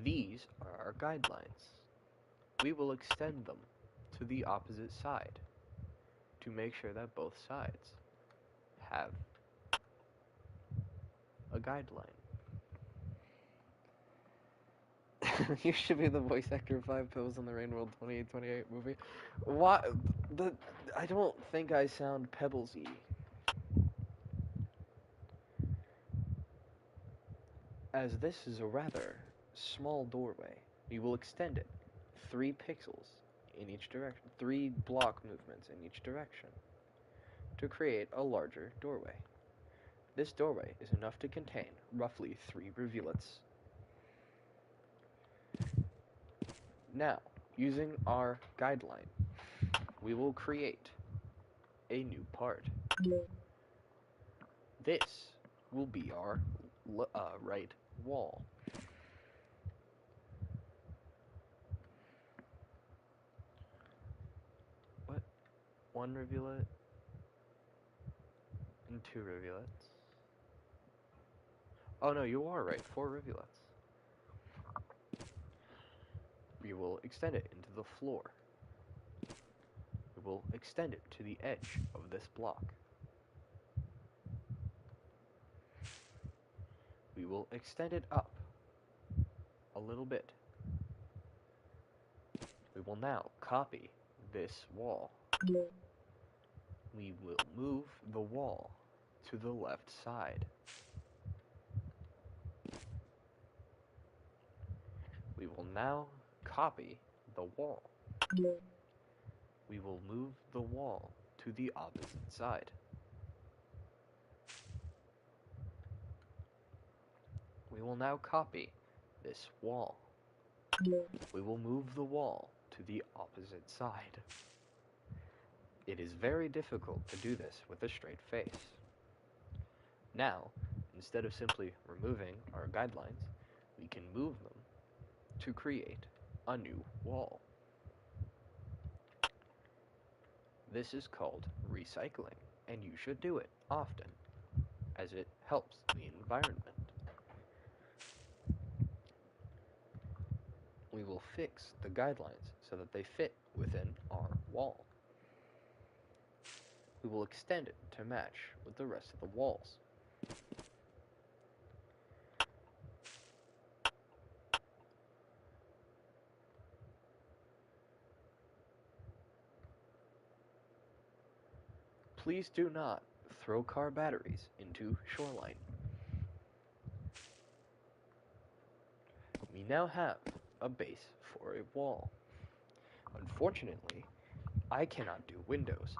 These are our guidelines. We will extend them to the opposite side to make sure that both sides have a guideline. You should be the voice actor of 5 Pills in the Rain World 2828 movie. Why? I don't think I sound Pebblesy. As this is a rather small doorway, we will extend it 3 pixels in each direction, 3 block movements in each direction, to create a larger doorway. This doorway is enough to contain roughly 3 rivulets. Now, using our guideline, we will create a new part. This will be our right wall. What? 1 rivulet and 2 rivulets. Oh no, you are right, 4 rivulets. will extend it into the floor. We will extend it to the edge of this block. We will extend it up a little bit. We will now copy this wall. We will move the wall to the left side. We will now copy the wall. We will move the wall to the opposite side. We will now copy this wall. We will move the wall to the opposite side. It is very difficult to do this with a straight face. Now, instead of simply removing our guidelines, we can move them to create a new wall. This is called recycling, and you should do it often, as it helps the environment. We will fix the guidelines so that they fit within our wall. We will extend it to match with the rest of the walls. Please do not throw car batteries into shoreline. We now have a base for a wall. Unfortunately, I cannot do windows.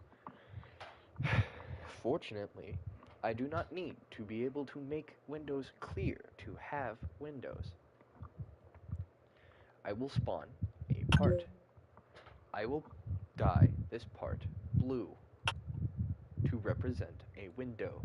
Fortunately, I do not need to be able to make windows clear to have windows. I will spawn a part. I will dye this part blue to represent a window.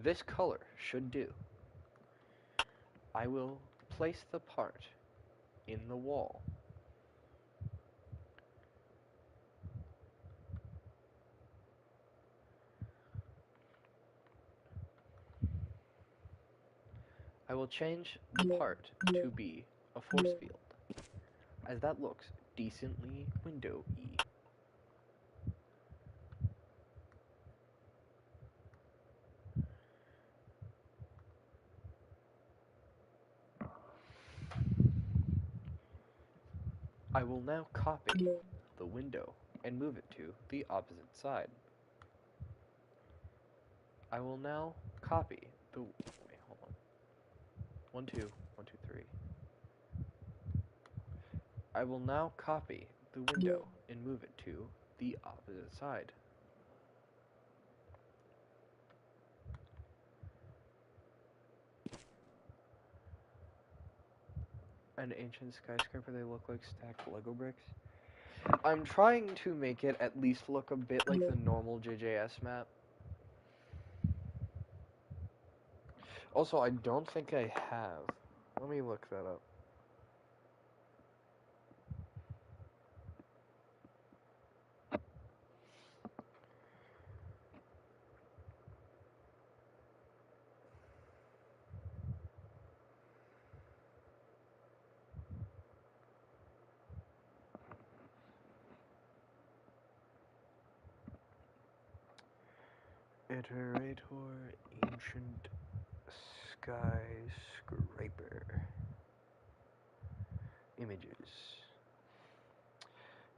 This color should do. I will place the part in the wall. I will change the part to be a force field, as that looks decently window-y. I will now copy the window and move it to the opposite side. I will now copy the... Wait, hold on. 1, 2, 1, 2, 3. I will now copy the window and move it to the opposite side. An ancient skyscraper, they look like stacked Lego bricks. I'm trying to make it at least look a bit like the normal JJS map. Also, I don't think I have. Let me look that up. Iterator ancient skyscraper images.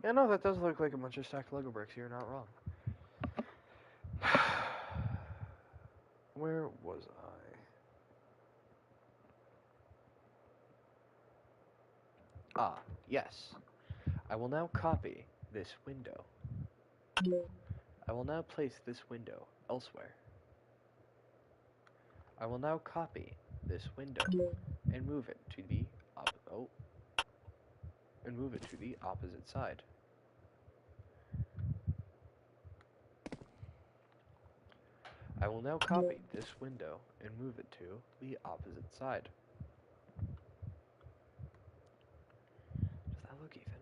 Yeah, no, that does look like a bunch of stacked Lego bricks. You're not wrong. Where was I? Ah, yes. I will now copy this window. I will now place this window elsewhere. I will now copy this window and move it to the opposite side. I will now copy this window and move it to the opposite side. Does that look even?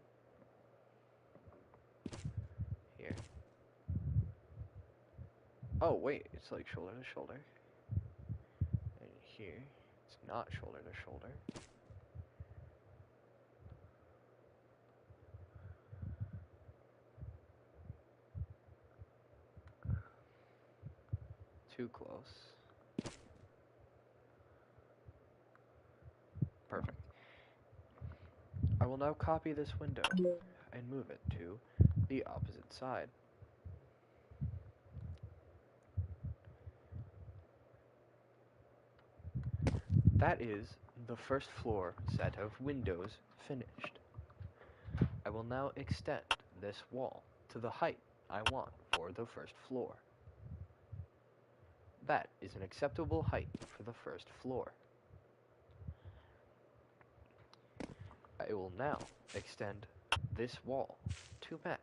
Oh, wait, it's like shoulder to shoulder. And here, it's not shoulder to shoulder. Too close. Perfect. I will now copy this window and move it to the opposite side. That is the first floor set of windows finished. I will now extend this wall to the height I want for the first floor. That is an acceptable height for the first floor. I will now extend this wall to match.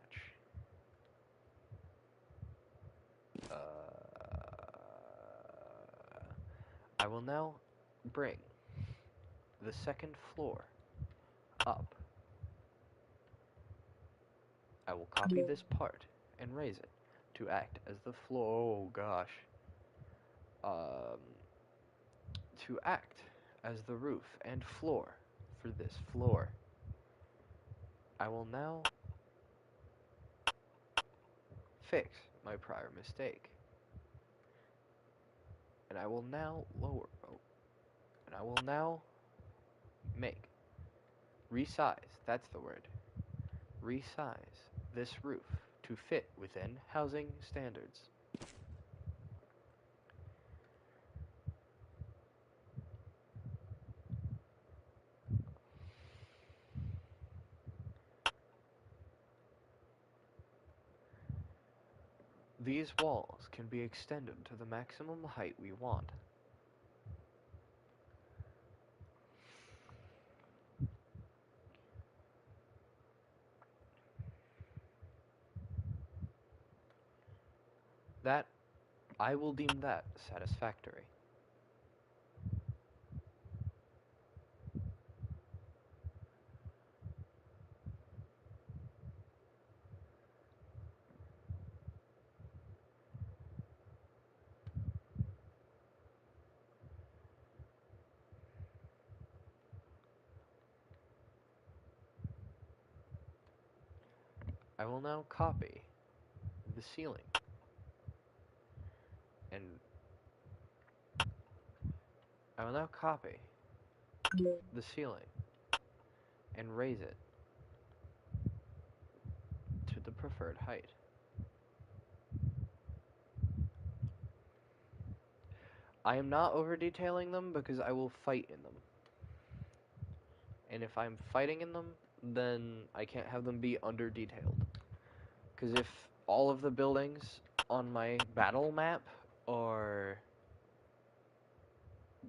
I will now bring the second floor up. I will copy this part and raise it to act as the floor. Oh gosh. To act as the roof and floor for this floor. I will now fix my prior mistake. And I will now lower. Oh, and I will now resize. That's the word. Resize this roof to fit within housing standards. These walls can be extended to the maximum height we want. That, I will deem that satisfactory. I will now copy the ceiling and I will now copy the ceiling and raise it to the preferred height. I am not over detailing them because I will fight in them. And if I'm fighting in them, then I can't have them be under detailed. Because if all of the buildings on my battle map are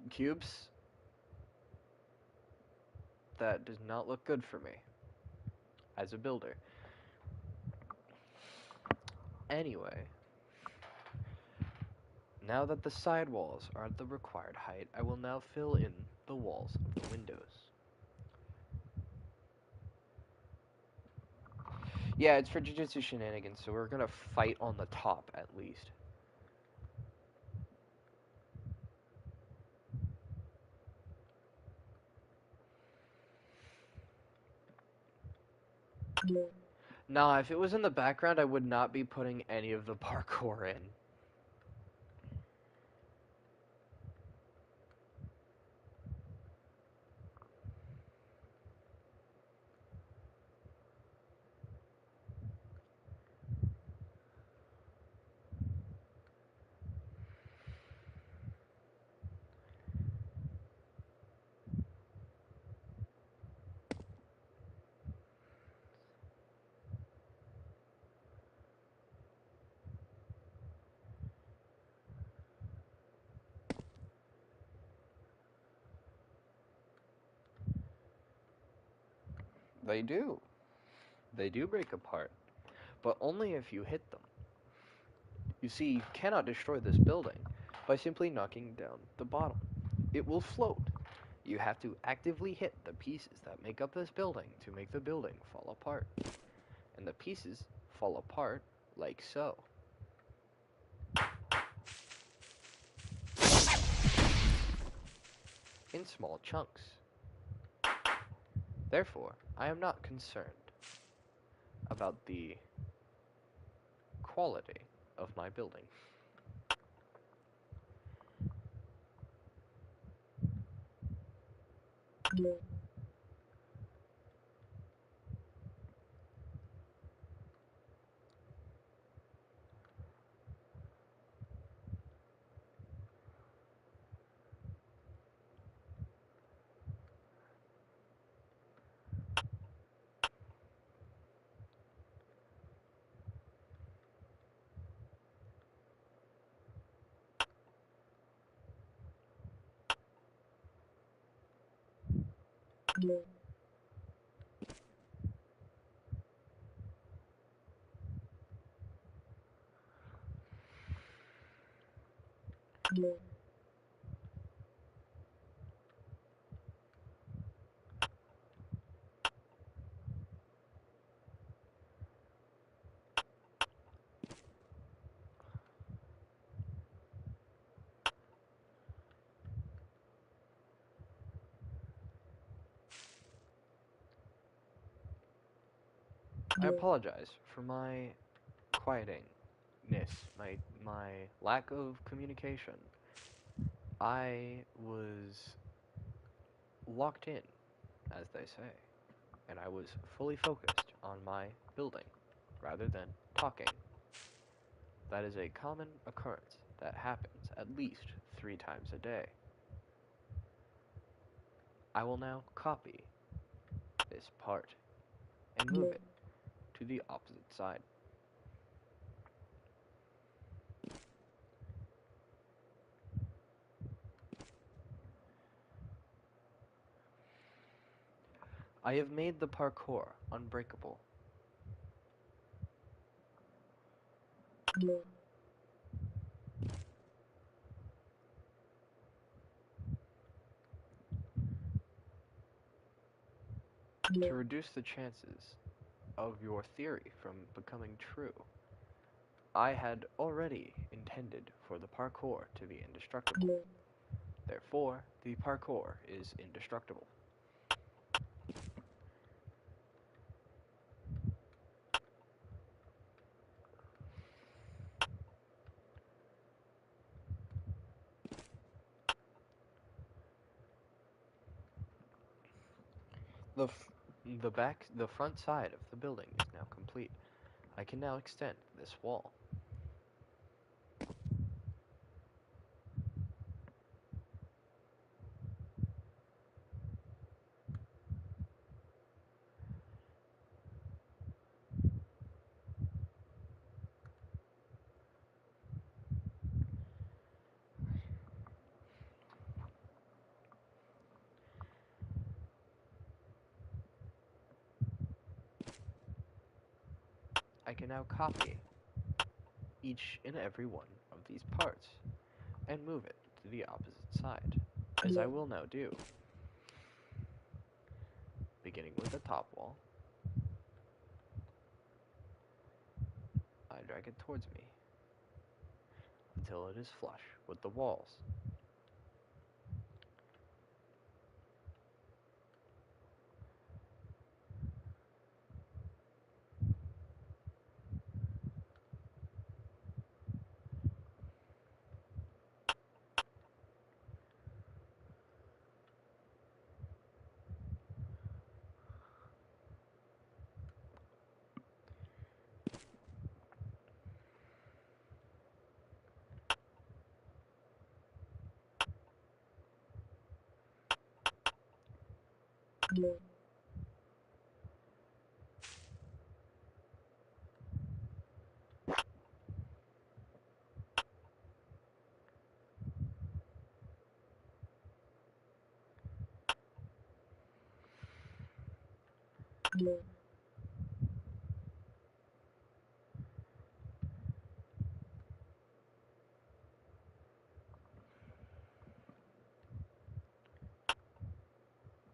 cubes, that does not look good for me as a builder. Anyway, now that the side walls are at the required height, I will now fill in the walls of the windows. Yeah, it's for Jujutsu Shinanigans, so we're gonna fight on the top at least. Nah, if it was in the background, I would not be putting any of the parkour in. They do. They do break apart, but only if you hit them. You see, you cannot destroy this building by simply knocking down the bottom. It will float. You have to actively hit the pieces that make up this building to make the building fall apart. And the pieces fall apart like so. in small chunks. Therefore, I am not concerned about the quality of my building. I apologize for my quietingness, my lack of communication. I was locked in, as they say, and I was fully focused on my building rather than talking. That is a common occurrence that happens at least 3 times a day. I will now copy this part and move it to the opposite side. I have made the parkour unbreakable. To reduce the chances of your theory from becoming true, I had already intended for the parkour to be indestructible. Therefore, the parkour is indestructible. The front side of the building is now complete. I can now extend this wall. I can now copy each and every one of these parts and move it to the opposite side, as I will now do. Beginning with the top wall, I drag it towards me until it is flush with the walls.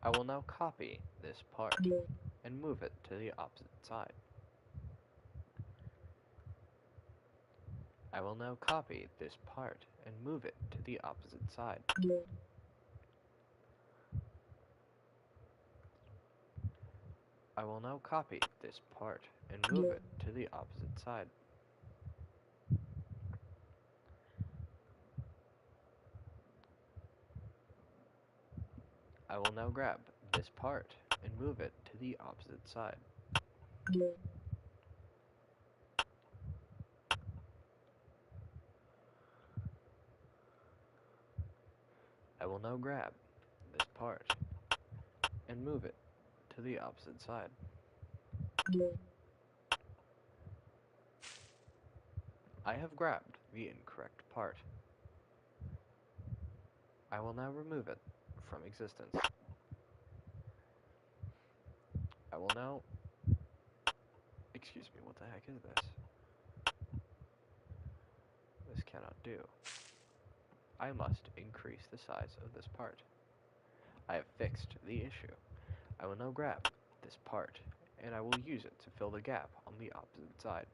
I will now copy this part and move it to the opposite side. I will now copy this part and move it to the opposite side. I will now copy this part and move it to the opposite side. I will now grab this part and move it to the opposite side. I will now grab this part and move it to the opposite side. I have grabbed the incorrect part. I will now remove it from existence. I will now... Excuse me, what the heck is this? This cannot do. I must increase the size of this part. I have fixed the issue. I will now grab this part, and I will use it to fill the gap on the opposite side.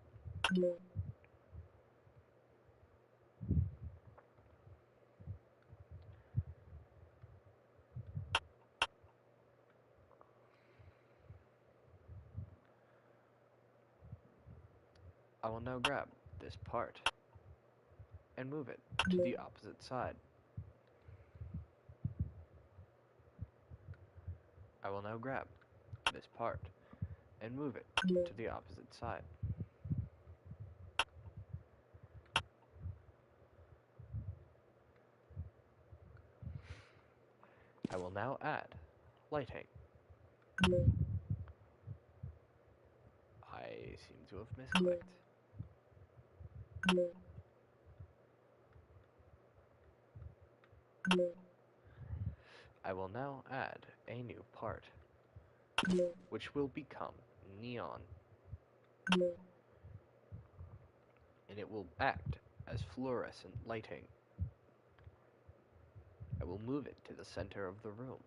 I will now grab this part and move it to the opposite side. I will now grab this part and move it to the opposite side. I will now add lighting. I seem to have misclicked. I will now add a new part, which will become neon, and it will act as fluorescent lighting. I will move it to the center of the room.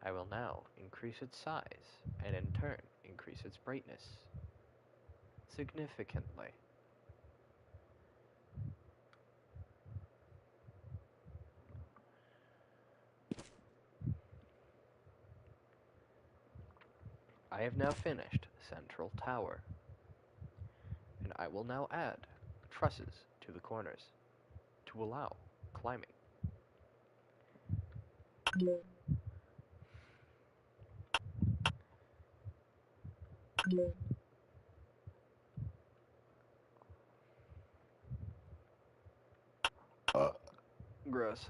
I will now increase its size, and in turn, increase its brightness significantly. I have now finished Central Tower, and I will now add trusses to the corners to allow climbing. Gross.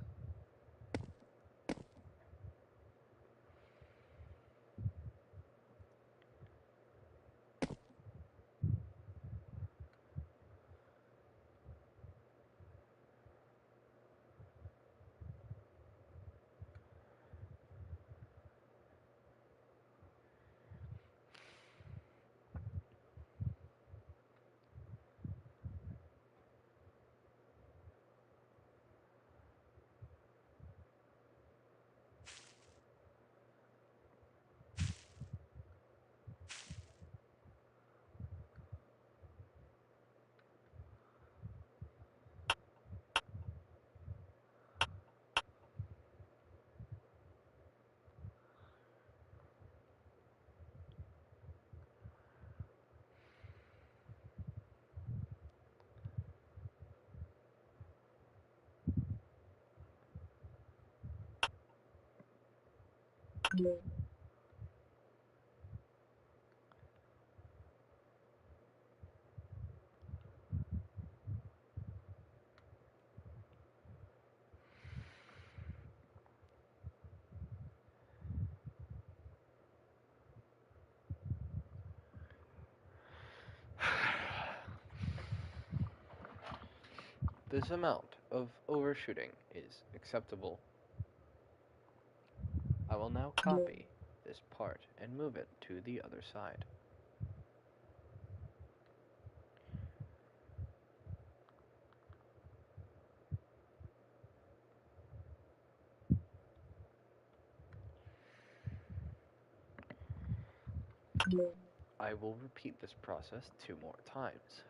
This amount of overshooting is acceptable. I will now copy this part and move it to the other side. I will repeat this process 2 more times.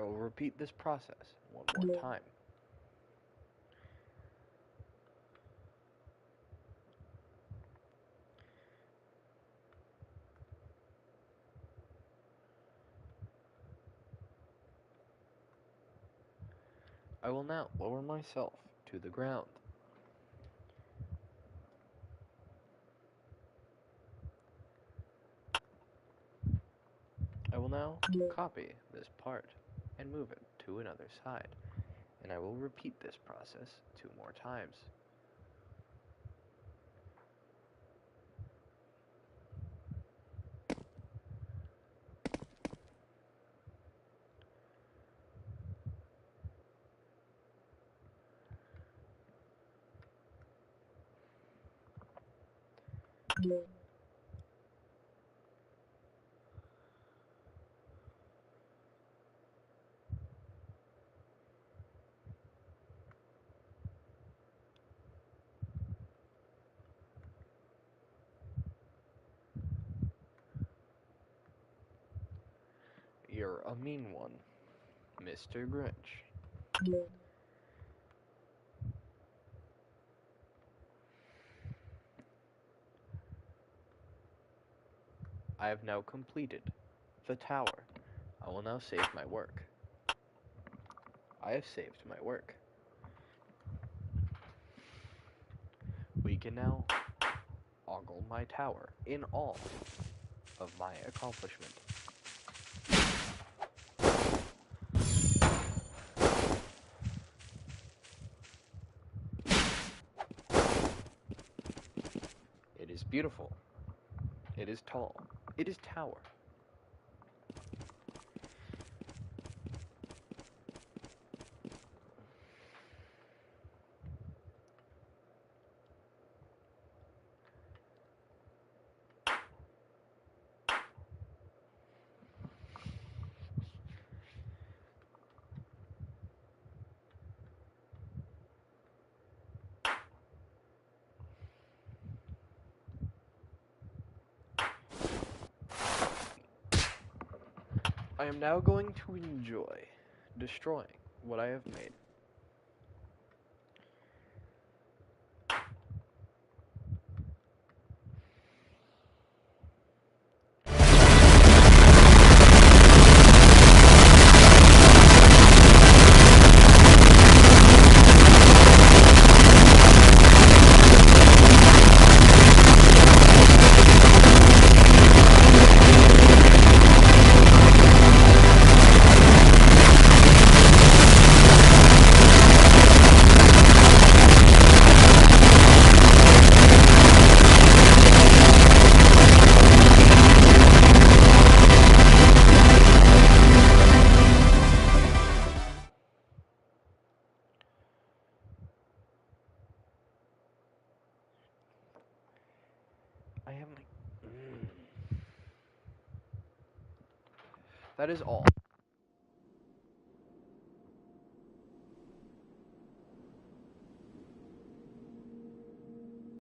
will repeat this process one more time. I will now lower myself to the ground. I will now copy this part and move it to another side, and I will repeat this process 2 more times. You're a mean one, Mr. Grinch. I have now completed the tower. I will now save my work. I have saved my work. We can now ogle my tower in all of my accomplishment. It is beautiful. It is tall. It is tower. I am now going to enjoy destroying what I have made. I have my... That is all.